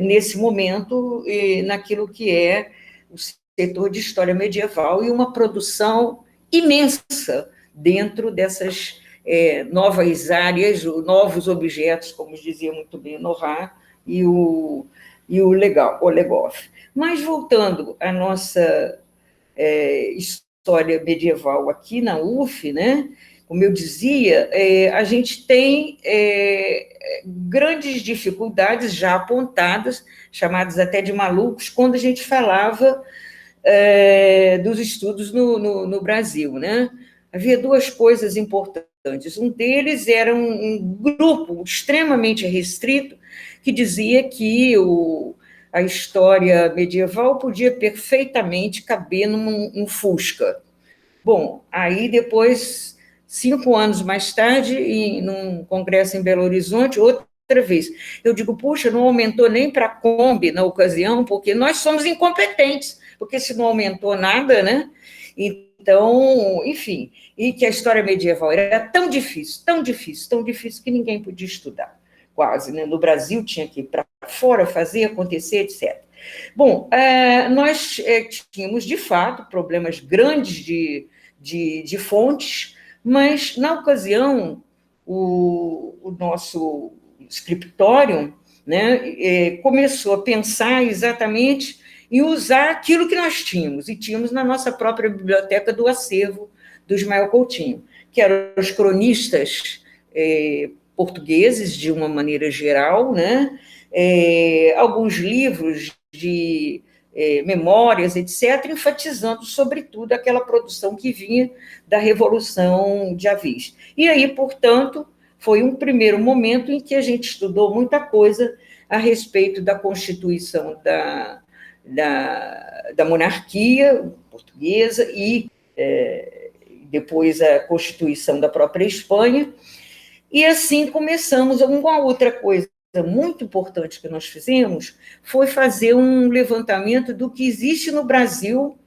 nesse momento, naquilo que é o setor de história medieval, e uma produção imensa dentro dessas novas áreas, novos objetos, como dizia muito bem o Norat e o Legoff. Mas, voltando à nossa história medieval aqui na UF, né, como eu dizia, a gente tem grandes dificuldades já apontadas, chamadas até de malucos, quando a gente falava dos estudos no Brasil, né? Havia duas coisas importantes. Um deles era um grupo extremamente restrito que dizia que a história medieval podia perfeitamente caber num Fusca. Bom, aí depois, 5 anos mais tarde, num congresso em Belo Horizonte, outra vez, eu digo, puxa, não aumentou nem para a Kombi na ocasião, porque nós somos incompetentes, porque se não aumentou nada, né? Então, enfim, e que a história medieval era tão difícil, tão difícil, tão difícil, que ninguém podia estudar, quase, né? No Brasil tinha que ir para fora, fazer acontecer, etc. Bom, nós tínhamos, de fato, problemas grandes de fontes, mas, na ocasião, o nosso scriptorium, né, começou a pensar exatamente em usar aquilo que nós tínhamos, e tínhamos na nossa própria biblioteca do acervo do Ismael Coutinho, que eram os cronistas portugueses, de uma maneira geral, né, alguns livros de memórias, etc., enfatizando, sobretudo, aquela produção que vinha da Revolução de Avis. E aí, portanto, foi um primeiro momento em que a gente estudou muita coisa a respeito da constituição da monarquia portuguesa e depois a constituição da própria Espanha. E assim começamos. Uma outra coisa muito importante que nós fizemos foi fazer um levantamento do que existe no Brasil.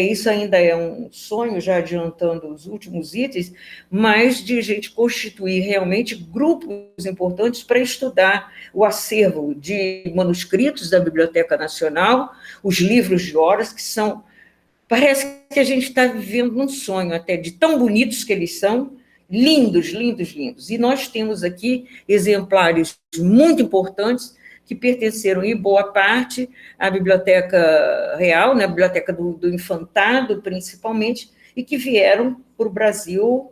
Isso ainda é um sonho, já adiantando os últimos itens, mas de a gente constituir realmente grupos importantes para estudar o acervo de manuscritos da Biblioteca Nacional, os livros de horas, que são... Parece que a gente está vivendo num sonho, até de tão bonitos que eles são, lindos, lindos, lindos. E nós temos aqui exemplares muito importantes que pertenceram, em boa parte, à Biblioteca Real, né, a Biblioteca do Infantado, principalmente, e que vieram para o Brasil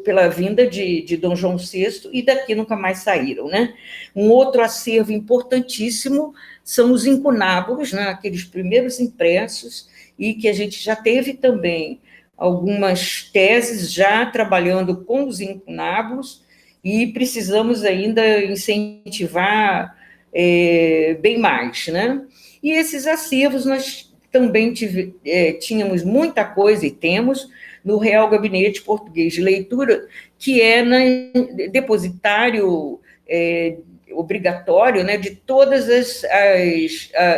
pela vinda de Dom João VI, e daqui nunca mais saíram. Né? Um outro acervo importantíssimo são os incunábulos, né, aqueles primeiros impressos, e que a gente já teve também algumas teses já trabalhando com os incunábulos, e precisamos ainda incentivar bem mais. Né? E esses acervos nós também tínhamos muita coisa, e temos, no Real Gabinete Português de Leitura, que é depositário obrigatório, né, de todas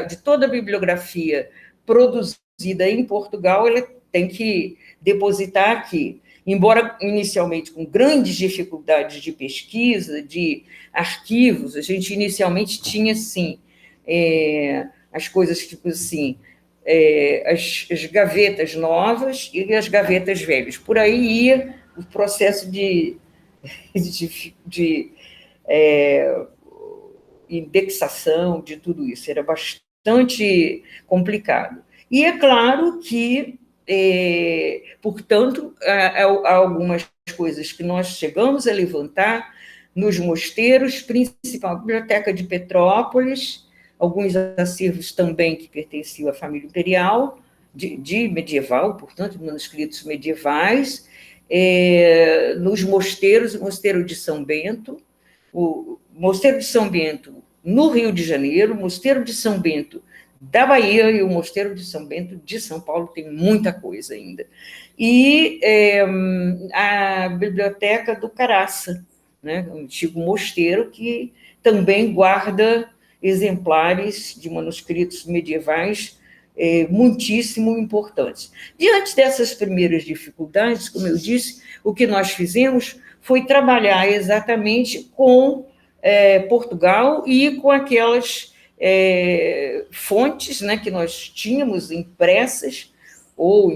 de toda a bibliografia produzida em Portugal, ela tem que depositar aqui. Embora inicialmente com grandes dificuldades de pesquisa, de arquivos, a gente inicialmente tinha, sim, as coisas tipo assim, as gavetas novas e as gavetas velhas. Por aí ia o processo de indexação de tudo isso, era bastante complicado. E é claro que, portanto, há algumas coisas que nós chegamos a levantar nos mosteiros, principalmente a Biblioteca de Petrópolis, alguns acervos também que pertenciam à família imperial, de medieval, portanto, manuscritos medievais, nos mosteiros, o Mosteiro de São Bento, o Mosteiro de São Bento no Rio de Janeiro, o Mosteiro de São Bento da Bahia e o Mosteiro de São Bento de São Paulo, tem muita coisa ainda. E a Biblioteca do Caraça, né, um antigo mosteiro que também guarda exemplares de manuscritos medievais muitíssimo importantes. Diante dessas primeiras dificuldades, como eu disse, o que nós fizemos foi trabalhar exatamente com Portugal e com aquelas fontes, né, que nós tínhamos impressas, ou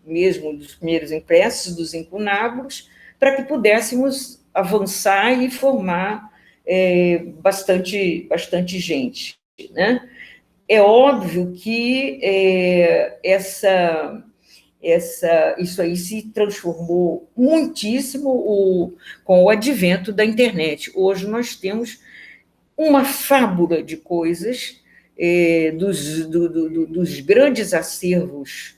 mesmo dos primeiros impressos dos incunábulos, para que pudéssemos avançar e formar bastante gente. Né? É óbvio que isso aí se transformou muitíssimo com o advento da internet. Hoje nós temos uma fábula de coisas dos grandes acervos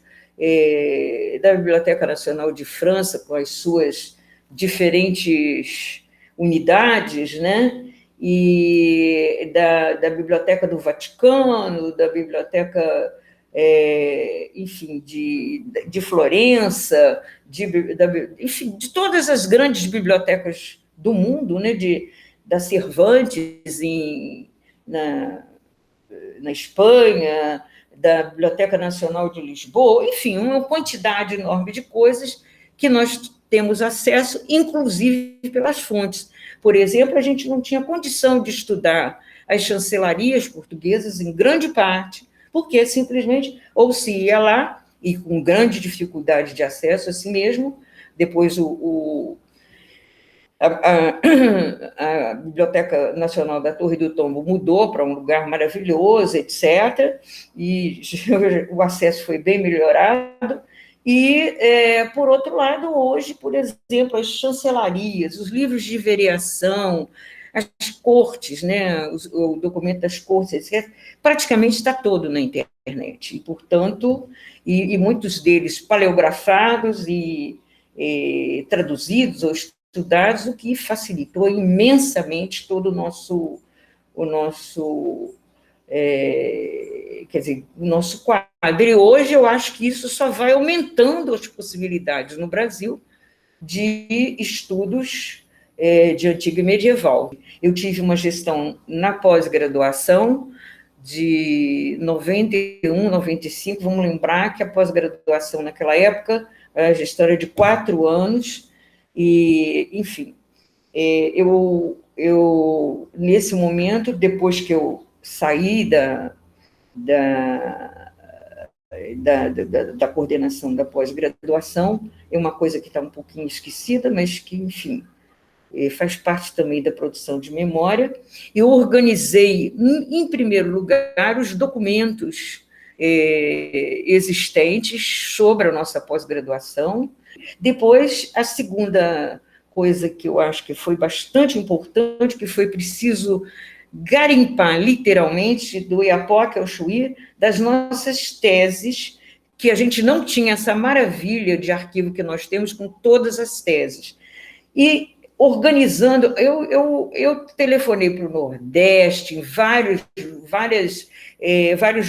da Biblioteca Nacional de França, com as suas diferentes unidades, né? E da Biblioteca do Vaticano, da Biblioteca, enfim, de Florença, enfim, de todas as grandes bibliotecas do mundo, né? Da Cervantes na Espanha, da Biblioteca Nacional de Lisboa, enfim, uma quantidade enorme de coisas que nós temos acesso, inclusive pelas fontes. Por exemplo, a gente não tinha condição de estudar as chancelarias portuguesas, em grande parte, porque simplesmente ou se ia lá, e com grande dificuldade de acesso assim mesmo, depois a Biblioteca Nacional da Torre do Tombo mudou para um lugar maravilhoso, etc., e o acesso foi bem melhorado. E, por outro lado, hoje, por exemplo, as chancelarias, os livros de vereação, as cortes, né, o documento das cortes, etc., praticamente está todo na internet, e, portanto, e muitos deles paleografados e traduzidos ou estudados, o que facilitou imensamente todo o nosso quer dizer, o nosso quadro. E hoje eu acho que isso só vai aumentando as possibilidades no Brasil de estudos de antigo e medieval. Eu tive uma gestão na pós-graduação de 91, 95, vamos lembrar que a pós-graduação naquela época, a gestão era de 4 anos, e, enfim, eu, nesse momento, depois que eu saí da coordenação da pós-graduação, é uma coisa que está um pouquinho esquecida, mas que, enfim, faz parte também da produção de memória. Eu organizei, em primeiro lugar, os documentos existentes sobre a nossa pós-graduação. Depois, a segunda coisa que eu acho que foi bastante importante, que foi preciso garimpar, literalmente, do Iapoque ao Chuí, das nossas teses, que a gente não tinha essa maravilha de arquivo que nós temos com todas as teses. E organizando, eu telefonei para o Nordeste, em vários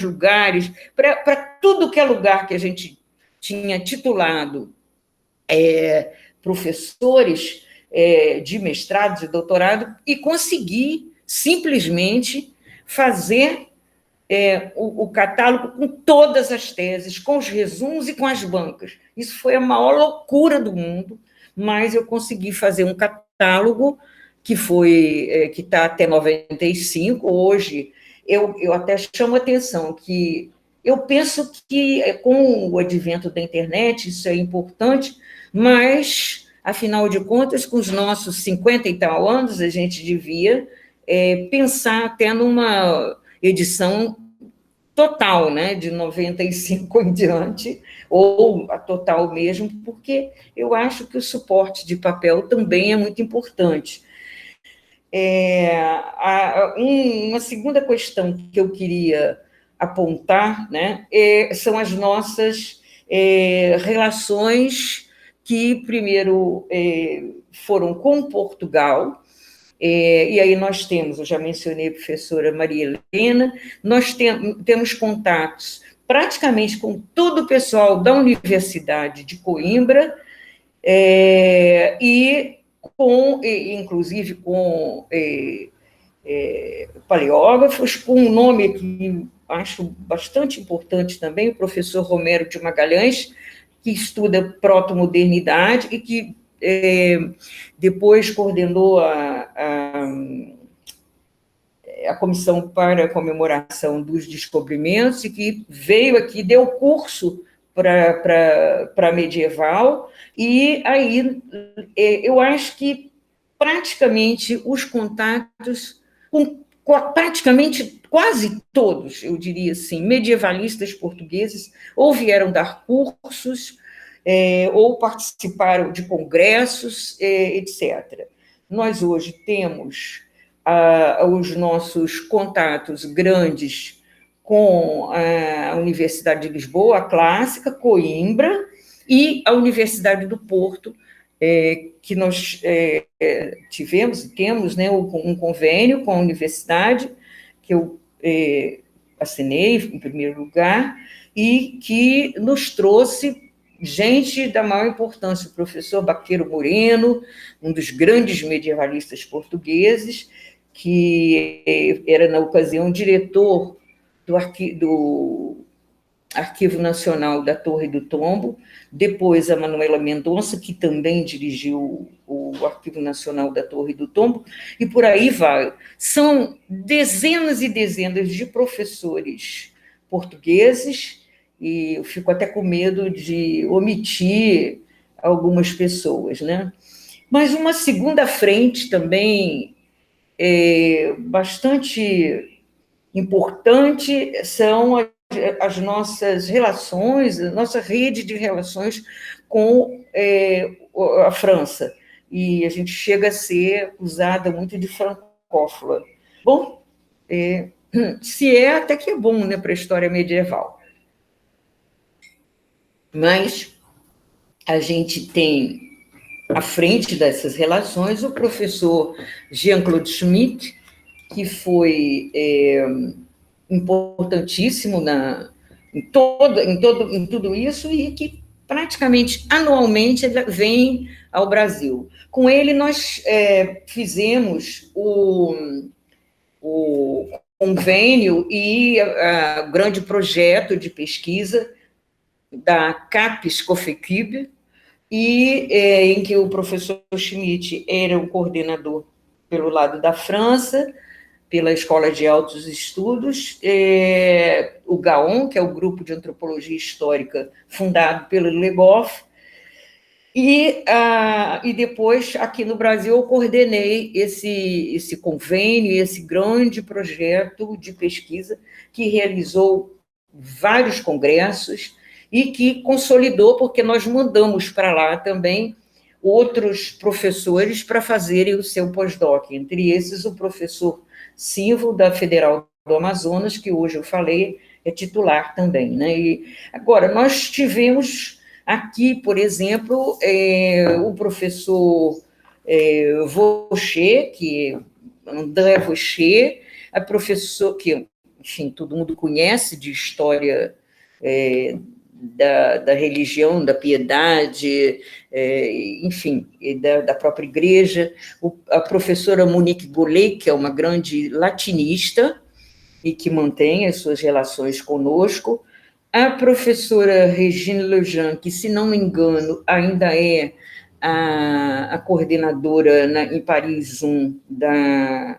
lugares, para tudo que é lugar que a gente tinha titulado professores de mestrado, de doutorado, e consegui simplesmente fazer o catálogo com todas as teses, com os resumos e com as bancas. Isso foi a maior loucura do mundo, mas eu consegui fazer um catálogo que está até 95. Hoje, eu até chamo a atenção que eu penso que, com o advento da internet, isso é importante, mas, afinal de contas, com os nossos 50 e tal anos, a gente devia pensar até numa edição total, né, de 95 em diante, ou a total mesmo, porque eu acho que o suporte de papel também é muito importante. Uma segunda questão que eu queria apontar, né, são as nossas relações que, primeiro, foram com Portugal. E aí nós temos, eu já mencionei a professora Maria Helena, nós temos contatos praticamente com todo o pessoal da Universidade de Coimbra, inclusive com paleógrafos, com um nome que acho bastante importante também, o professor Romero de Magalhães, que estuda proto-modernidade e que depois coordenou a comissão para a comemoração dos descobrimentos e que veio aqui, deu curso para medieval, e aí eu acho que praticamente os contatos com praticamente quase todos, eu diria assim, medievalistas portugueses, ou vieram dar cursos, ou participaram de congressos, etc. Nós hoje temos os nossos contatos grandes com a Universidade de Lisboa, a clássica, Coimbra, e a Universidade do Porto, que nós temos, né, um convênio com a universidade, que eu assinei em primeiro lugar, e que nos trouxe gente da maior importância, o professor Baqueiro Moreno, um dos grandes medievalistas portugueses, que era, na ocasião, diretor do Arquivo Nacional da Torre do Tombo, depois a Manuela Mendonça, que também dirigiu o Arquivo Nacional da Torre do Tombo, e por aí vai. São dezenas e dezenas de professores portugueses, e eu fico até com medo de omitir algumas pessoas, né? Mas uma segunda frente também bastante importante são as nossas relações, a nossa rede de relações com a França. E a gente chega a ser acusada muito de Koffler. Bom, se é, até que é bom, né, para a história medieval. Mas a gente tem, à frente dessas relações, o professor Jean-Claude Schmitt, que foi importantíssimo em tudo isso, e que praticamente anualmente vem ao Brasil. Com ele, nós fizemos o convênio e o grande projeto de pesquisa da CAPES COFECUB, em que o professor Schmitt era o coordenador pelo lado da França, pela Escola de Altos Estudos, o GAON, que é o Grupo de Antropologia Histórica, fundado pelo Le Goff, e depois, aqui no Brasil, eu coordenei esse convênio, esse grande projeto de pesquisa, que realizou vários congressos e que consolidou, porque nós mandamos para lá também outros professores para fazerem o seu pós-doc, entre esses o professor Silvio, da Federal do Amazonas, que hoje eu falei, é titular também, né? E agora, nós tivemos aqui, por exemplo, o professor Vaucher, André Vaucher, a professora que, enfim, todo mundo conhece de história da religião, da piedade, enfim, da própria igreja, a professora Monique Gollet, que é uma grande latinista e que mantém as suas relações conosco, a professora Regine Lejean, que, se não me engano, ainda é a coordenadora em Paris 1 da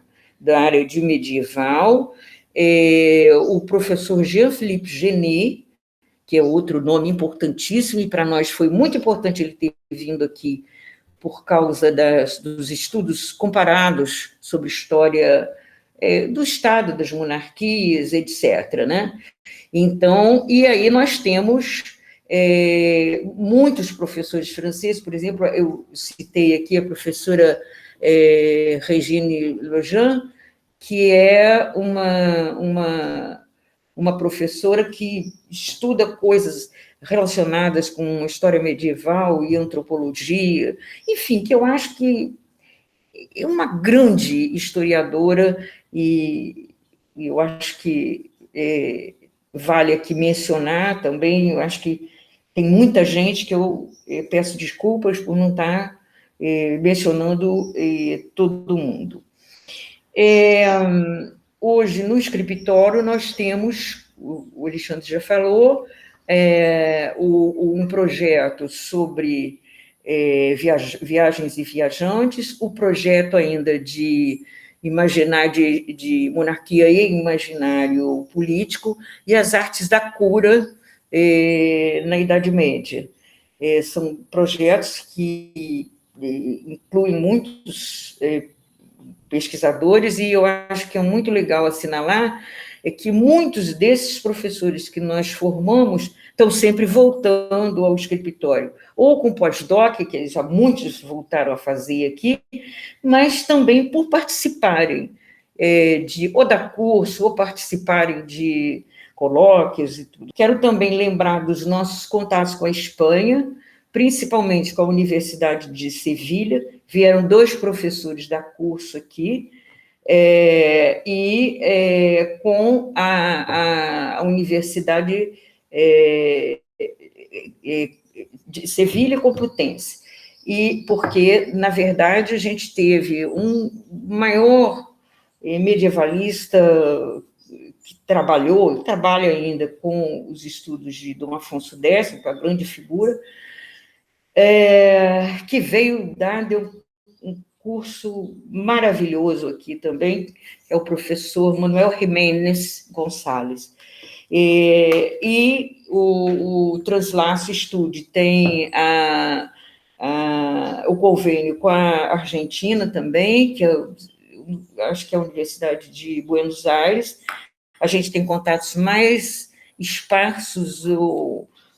área de medieval, o professor Jean-Philippe Genet, que é outro nome importantíssimo, e para nós foi muito importante ele ter vindo aqui por causa dos estudos comparados sobre história do Estado, das monarquias, etc., né? Então, e aí nós temos muitos professores franceses, por exemplo, eu citei aqui a professora Regine Lejean, que é uma professora que estuda coisas relacionadas com história medieval e antropologia, enfim, que eu acho que é uma grande historiadora, e eu acho que vale aqui mencionar também, eu acho que tem muita gente que eu peço desculpas por não estar mencionando todo mundo. Hoje, no escritório, nós temos, o Alexandre já falou, um projeto sobre viagens e viajantes, o projeto ainda de monarquia e imaginário político, e as artes da cura na Idade Média. São projetos que incluem muitos pesquisadores, e eu acho que é muito legal assinalar que muitos desses professores que nós formamos estão sempre voltando ao escritório, ou com pós-doc, que já muitos voltaram a fazer aqui, mas também por participarem ou da curso, ou participarem de colóquios e tudo. Quero também lembrar dos nossos contatos com a Espanha, principalmente com a Universidade de Sevilha. Vieram 2 professores da curso aqui, com a Universidade de Sevilha Complutense. E porque, na verdade, a gente teve um maior medievalista que trabalha ainda com os estudos de Dom Afonso X, a grande figura, que deu um curso maravilhoso aqui também, é o professor Manuel Jiménez Gonçalves. E o Translace Study tem o convênio com a Argentina também, que acho que é a Universidade de Buenos Aires. A gente tem contatos mais esparsos,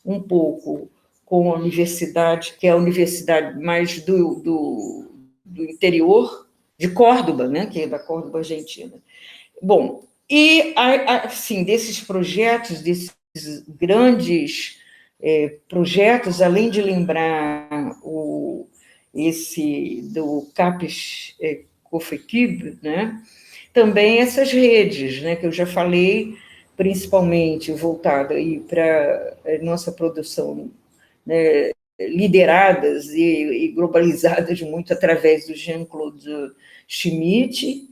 um pouco, com a universidade, que é a universidade mais do interior de Córdoba, né, que é da Córdoba, Argentina. Bom, e, assim, desses projetos, desses grandes projetos, além de lembrar esse do CAPES COFECIB, né, também essas redes, né, que eu já falei, principalmente voltada para a nossa produção, né, lideradas e globalizadas muito através do Jean-Claude Schmitt,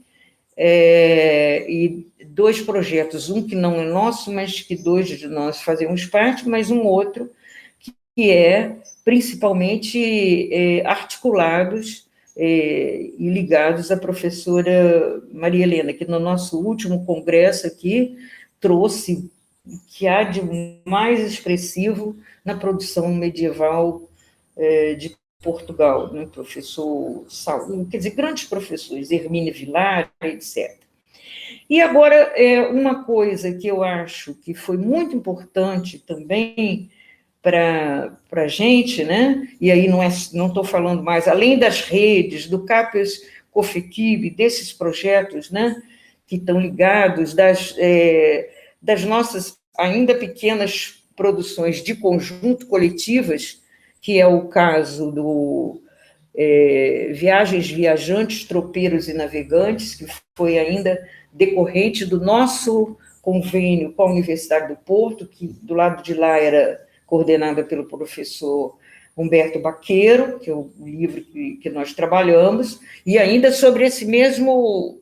e dois projetos, um que não é nosso, mas que dois de nós fazemos parte, mas um outro que é principalmente articulados e ligados à professora Maria Helena, que no nosso último congresso aqui trouxe o que há de mais expressivo na produção medieval de Portugal, né? Professor Saúl, quer dizer, grandes professores, Hermínia Vilar, etc. E agora, uma coisa que eu acho que foi muito importante também para a gente, né? E aí não estou falando mais, além das redes, do CAPES COFECIB, desses projetos, né, que estão ligados, das nossas ainda pequenas produções de conjunto coletivas, que é o caso do Viagens, Viajantes, Tropeiros e Navegantes, que foi ainda decorrente do nosso convênio com a Universidade do Porto, que do lado de lá era coordenada pelo professor Humberto Baqueiro, que é o livro que nós trabalhamos, e ainda sobre esse mesmo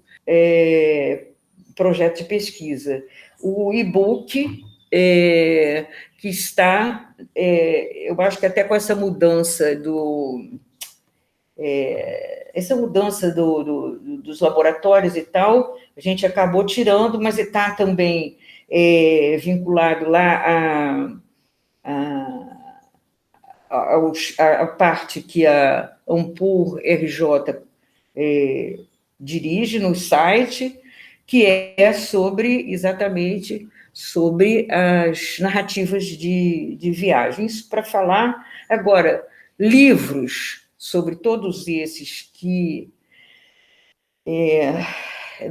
projeto de pesquisa. O e-book, que está, eu acho que até com essa mudança dos laboratórios e tal, a gente acabou tirando, mas está também vinculado lá a parte que a Ampur RJ dirige no site, que é exatamente sobre as narrativas de viagens, para falar agora livros sobre todos esses que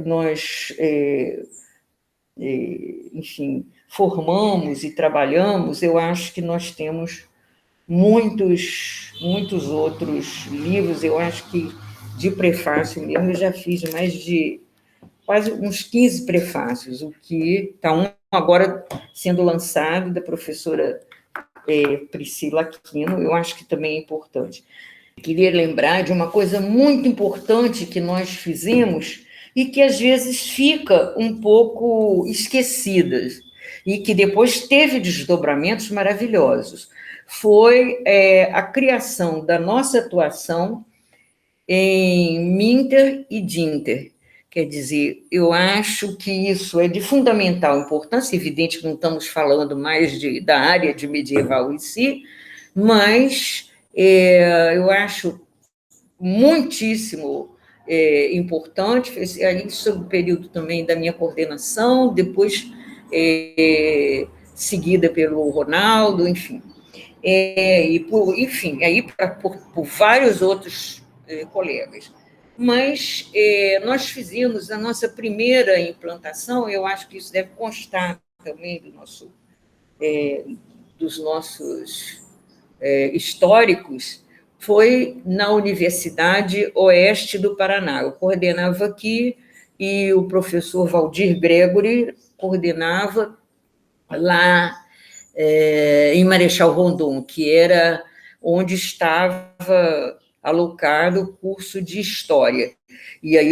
nós, enfim, formamos e trabalhamos. Eu acho que nós temos muitos outros livros. Eu acho que de prefácio mesmo eu já fiz mais de quase uns 15 prefácios, o que está agora sendo lançado, da professora Priscila Aquino. Eu acho que também é importante. Queria lembrar de uma coisa muito importante que nós fizemos e que às vezes fica um pouco esquecida, e que depois teve desdobramentos maravilhosos. Foi a criação da nossa atuação em Minter e Dinter. Quer dizer, eu acho que isso é de fundamental importância. Evidente que não estamos falando mais da área de medieval em si, mas eu acho muitíssimo importante, aí sobre o período também da minha coordenação, depois seguida pelo Ronaldo, enfim. Por vários outros colegas. Mas nós fizemos a nossa primeira implantação, eu acho que isso deve constar também dos nossos históricos, foi na Universidade Oeste do Paraná. Eu coordenava aqui e o professor Valdir Gregory coordenava lá em Marechal Rondon, que era onde estava alocado o curso de História. E aí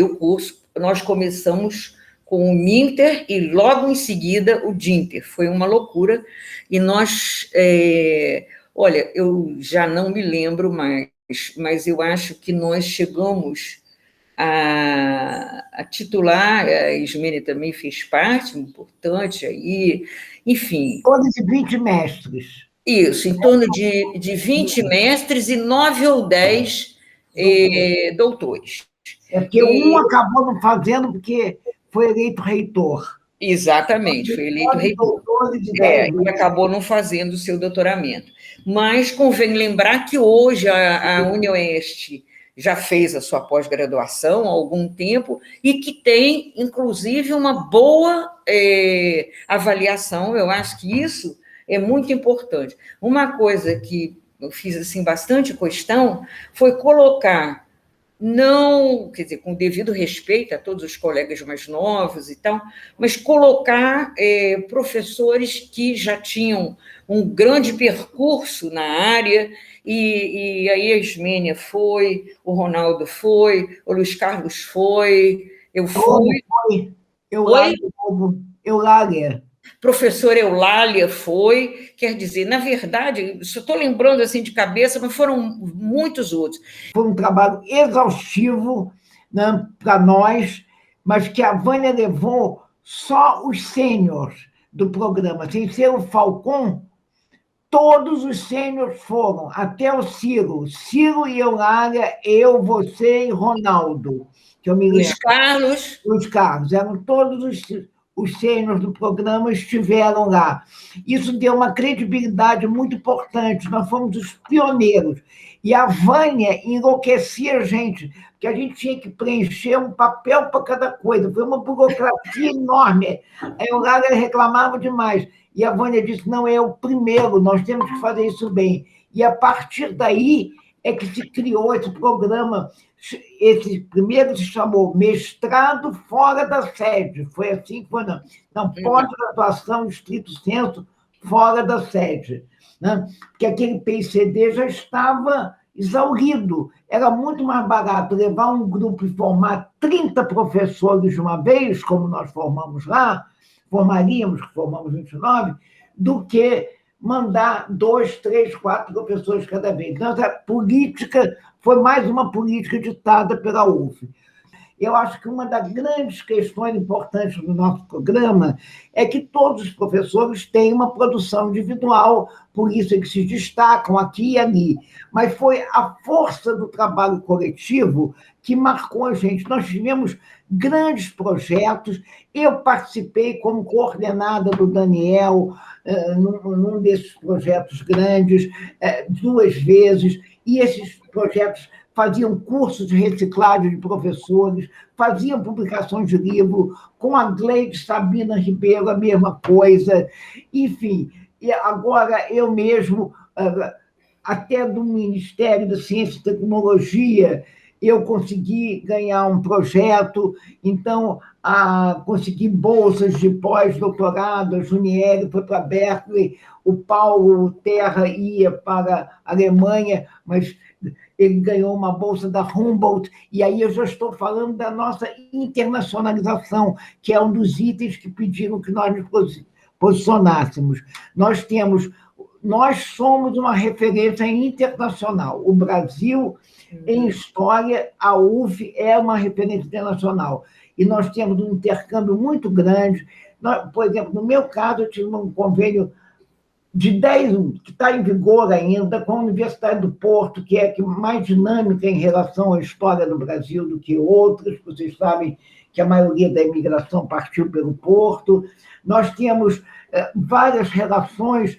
nós começamos com o Minter e logo em seguida o Dinter. Foi uma loucura. E nós, olha, eu já não me lembro mais, mas eu acho que nós chegamos a titular, a Ismênia também fez parte importante aí, enfim. Em torno de 20 mestres. Isso, em torno de 20 mestres e 9 ou 10 doutores. É porque um acabou não fazendo porque foi eleito reitor. Exatamente, foi eleito reitor. E acabou não fazendo o seu doutoramento. Mas convém lembrar que hoje a UniOeste já fez a sua pós-graduação há algum tempo e que tem, inclusive, uma boa avaliação. Eu acho que isso é muito importante. Uma coisa que eu fiz assim bastante questão foi colocar, não, quer dizer, com devido respeito a todos os colegas mais novos e tal, mas colocar professores que já tinham um grande percurso na área, e aí a Ismênia foi, o Ronaldo foi, o Luiz Carlos foi, eu fui. Eulália. Professora Eulália foi, quer dizer, na verdade, só estou lembrando assim de cabeça, mas foram muitos outros. Foi um trabalho exaustivo, né, para nós, mas que a Vânia levou só os sêniores do programa, sem ser o Falcon. Todos os sêniores foram, até o Ciro. Ciro e Eulália, eu, você e Ronaldo, que eu me lembro. Luiz Carlos, eram todos os sêniores do programa, estiveram lá. Isso deu uma credibilidade muito importante, nós fomos os pioneiros. E a Vânia enlouquecia a gente, porque a gente tinha que preencher um papel para cada coisa, foi uma burocracia enorme. A Eulália reclamava demais. E a Vânia disse, não, é o primeiro, nós temos que fazer isso bem. E a partir daí é que se criou esse programa. Esse primeiro se chamou Mestrado Fora da Sede. Foi assim que foi, não pós-graduação, estrito senso, fora da sede. Né? Porque aquele PICD já estava exaurido. Era muito mais barato levar um grupo e formar 30 professores de uma vez, como nós formamos lá, formamos 29, do que mandar 2, 3, 4 professores cada vez. Então, essa política foi mais uma política ditada pela UF. Eu acho que uma das grandes questões importantes do nosso programa é que todos os professores têm uma produção individual, por isso eles se destacam aqui e ali. Mas foi a força do trabalho coletivo que marcou a gente. Nós tivemos grandes projetos, eu participei como coordenada do Daniel num desses projetos grandes, 2 vezes, e esses projetos faziam cursos de reciclagem de professores, faziam publicações de livro, com a Gleide Sabina Ribeiro, a mesma coisa. Enfim, e agora eu mesmo, até do Ministério da Ciência e Tecnologia, eu consegui ganhar um projeto, então consegui bolsas de pós-doutorado, a Juniele foi para Berkeley, o Paulo Terra ia para a Alemanha, mas ele ganhou uma bolsa da Humboldt, e aí eu já estou falando da nossa internacionalização, que é um dos itens que pediram que nós nos posicionássemos. Nós somos uma referência internacional. O Brasil, em história, a UF é uma referência internacional. E nós temos um intercâmbio muito grande. Por exemplo, no meu caso, eu tive um convênio de 10 anos, que está em vigor ainda, com a Universidade do Porto, que é mais dinâmica em relação à história do Brasil do que outras. Vocês sabem que a maioria da imigração partiu pelo Porto. Nós temos várias relações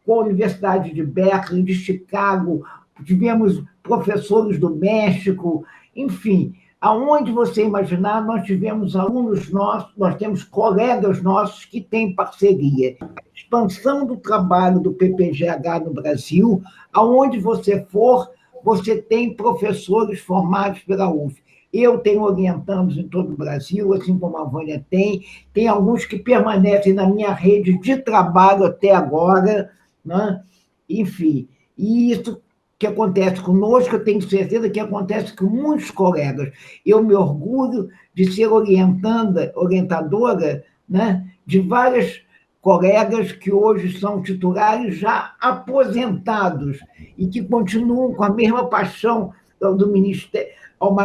com a Universidade de Berkeley, de Chicago, tivemos professores do México, enfim, aonde você imaginar, nós tivemos alunos nossos, nós temos colegas nossos que têm parceria. Expansão do trabalho do PPGH no Brasil, aonde você for, você tem professores formados pela UF. Eu tenho orientandos em todo o Brasil, assim como a Vânia tem alguns que permanecem na minha rede de trabalho até agora, né? Enfim, e isso que acontece conosco, eu tenho certeza que acontece com muitos colegas. Eu me orgulho de ser orientadora, né, de várias colegas que hoje são titulares já aposentados e que continuam com a mesma paixão do Ministério, ao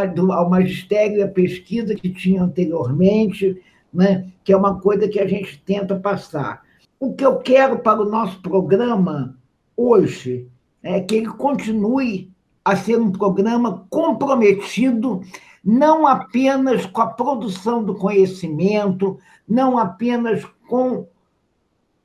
magistério e à pesquisa que tinham anteriormente, né, que é uma coisa que a gente tenta passar. O que eu quero para o nosso programa hoje é que ele continue a ser um programa comprometido não apenas com a produção do conhecimento, não apenas com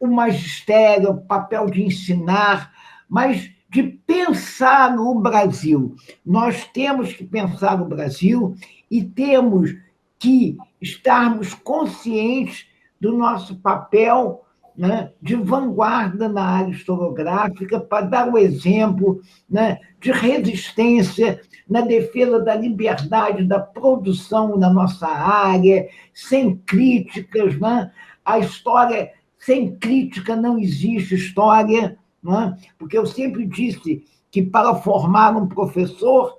o magistério, o papel de ensinar, mas de pensar no Brasil. Nós temos que pensar no Brasil e temos que estarmos conscientes do nosso papel, né, de vanguarda na área historiográfica, para dar o exemplo, né, de resistência na defesa da liberdade da produção na nossa área, sem críticas, né? A história, sem crítica não existe história, né? Porque eu sempre disse que para formar um professor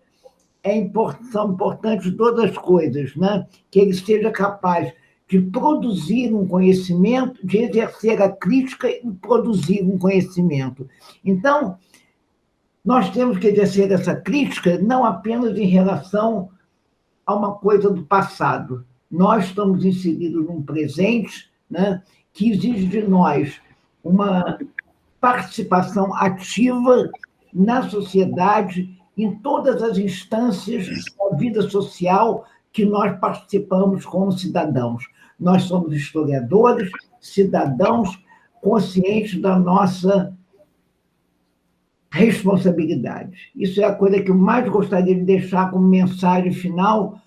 são importantes todas as coisas, né? Que ele seja capaz de produzir um conhecimento, de exercer a crítica e produzir um conhecimento. Então, nós temos que exercer essa crítica não apenas em relação a uma coisa do passado. Nós estamos inseridos num presente, né, que exige de nós uma participação ativa na sociedade, em todas as instâncias da vida social que nós participamos como cidadãos. Nós somos historiadores, cidadãos conscientes da nossa responsabilidade. Isso é a coisa que eu mais gostaria de deixar como mensagem final.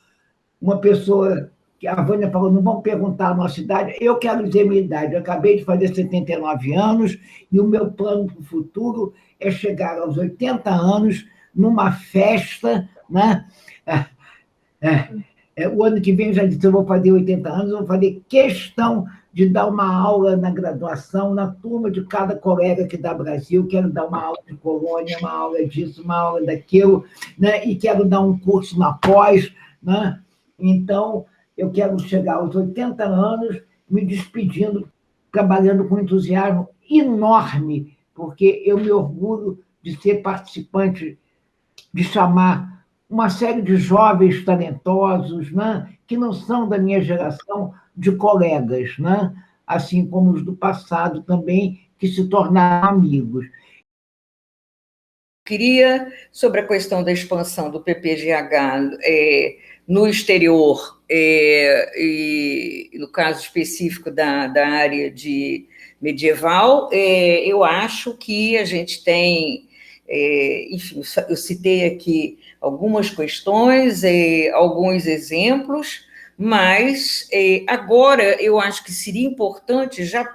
Uma pessoa, que a Vânia falou, não vão perguntar a nossa idade, eu quero dizer minha idade. Eu acabei de fazer 79 anos e o meu plano para o futuro é chegar aos 80 anos numa festa, né? O ano que vem eu já disse, eu vou fazer 80 anos, eu vou fazer questão de dar uma aula na graduação, na turma de cada colega que dá Brasil, quero dar uma aula de colônia, uma aula disso, uma aula daquilo, né? E quero dar um curso na pós, né? Então, eu quero chegar aos 80 anos me despedindo, trabalhando com entusiasmo enorme, porque eu me orgulho de ser participante, de chamar uma série de jovens talentosos, né, que não são da minha geração, de colegas, né, assim como os do passado também, que se tornaram amigos. Queria, sobre a questão da expansão do PPGH no exterior, e no caso específico da área de medieval, eu acho que a gente tem, enfim, eu citei aqui algumas questões, alguns exemplos, mas agora eu acho que seria importante, já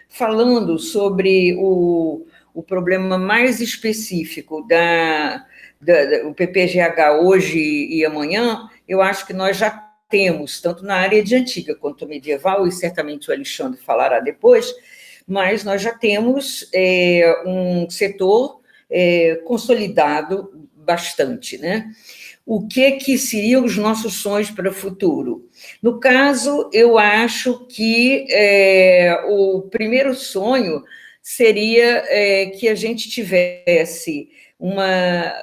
falando sobre o problema mais específico o PPGH hoje e amanhã, eu acho que nós já temos, tanto na área de antiga quanto medieval, e certamente o Alexandre falará depois, mas nós já temos um setor consolidado bastante, né? O que seriam os nossos sonhos para o futuro? No caso, eu acho que o primeiro sonho seria que a gente tivesse uma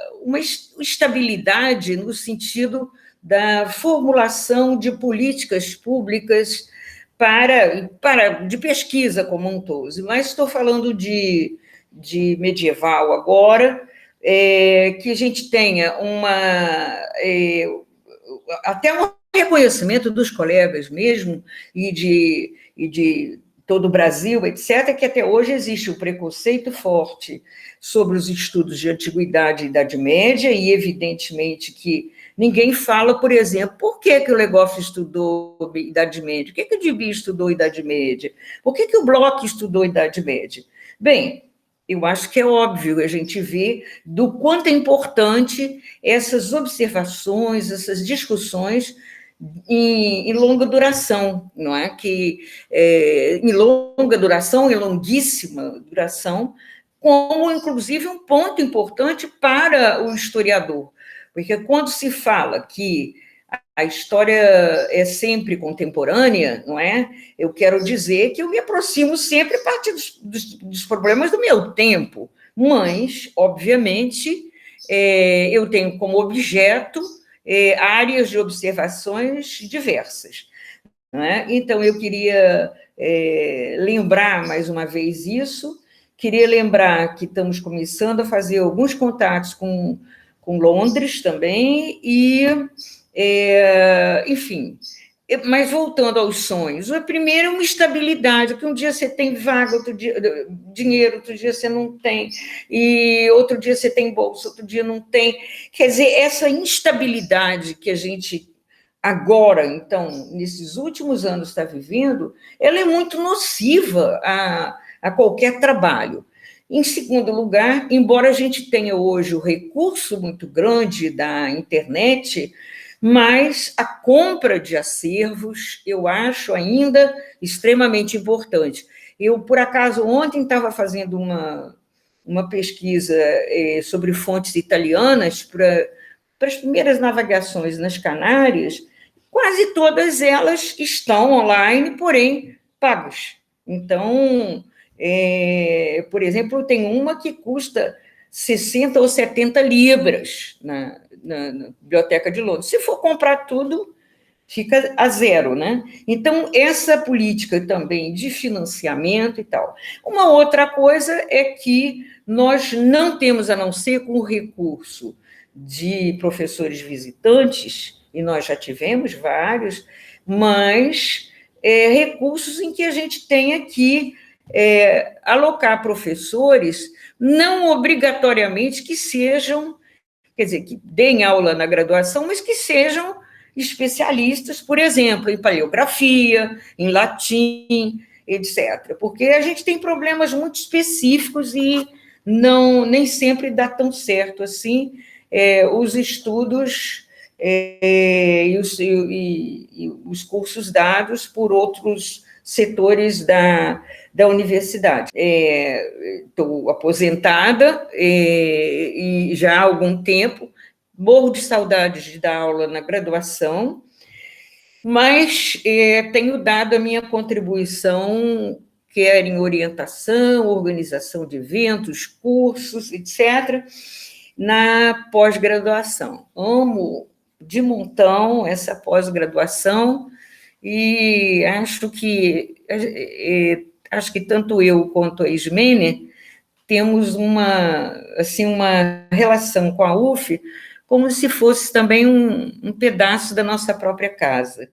estabilidade no sentido da formulação de políticas públicas de pesquisa como um todo. Mas estou falando de medieval agora, que a gente tenha até um reconhecimento dos colegas mesmo, e de todo o Brasil, etc., que até hoje existe um preconceito forte sobre os estudos de antiguidade e Idade Média, e evidentemente que ninguém fala, por exemplo, por que o Legoff estudou Idade Média, por que o Dibby estudou Idade Média, por que o Bloch estudou Idade Média? Bem, eu acho que é óbvio a gente ver do quanto é importante essas observações, essas discussões em longa duração, não é? Que em longa duração, em longuíssima duração, como, inclusive, um ponto importante para o historiador, porque quando se fala que a história é sempre contemporânea, não é? Eu quero dizer que eu me aproximo sempre a partir dos problemas do meu tempo, mas, obviamente, eu tenho como objeto áreas de observações diversas, não é? Então, eu queria lembrar mais uma vez isso, queria lembrar que estamos começando a fazer alguns contatos com Londres também, e, enfim, Mas voltando aos sonhos, o primeiro é uma estabilidade, que um dia você tem vaga, outro dia dinheiro, outro dia você não tem, e outro dia você tem bolsa, outro dia não tem. Quer dizer, essa instabilidade que a gente agora, então, nesses últimos anos está vivendo, ela é muito nociva a qualquer trabalho. Em segundo lugar, embora a gente tenha hoje o recurso muito grande da internet, mas a compra de acervos eu acho ainda extremamente importante. Eu, por acaso, ontem estava fazendo uma pesquisa sobre fontes italianas para as primeiras navegações nas Canárias, quase todas elas estão online, porém pagas. Então, por exemplo, tem uma que custa 60 ou 70 libras na Biblioteca de Londres. Se for comprar tudo, fica a zero, né? Então, essa política também de financiamento e tal. Uma outra coisa é que nós não temos, a não ser com o recurso de professores visitantes, e nós já tivemos vários, mas recursos em que a gente tenha que alocar professores, não obrigatoriamente que sejam, quer dizer, que deem aula na graduação, mas que sejam especialistas, por exemplo, em paleografia, em latim, etc. Porque a gente tem problemas muito específicos e nem sempre dá tão certo assim os estudos e os cursos dados por outros setores da universidade. Estou aposentada e já há algum tempo, morro de saudades de dar aula na graduação, mas tenho dado a minha contribuição, quer em orientação, organização de eventos, cursos, etc., na pós-graduação. Amo de montão essa pós-graduação e acho que tanto eu quanto a Ismênia temos uma relação com a UF como se fosse também um pedaço da nossa própria casa.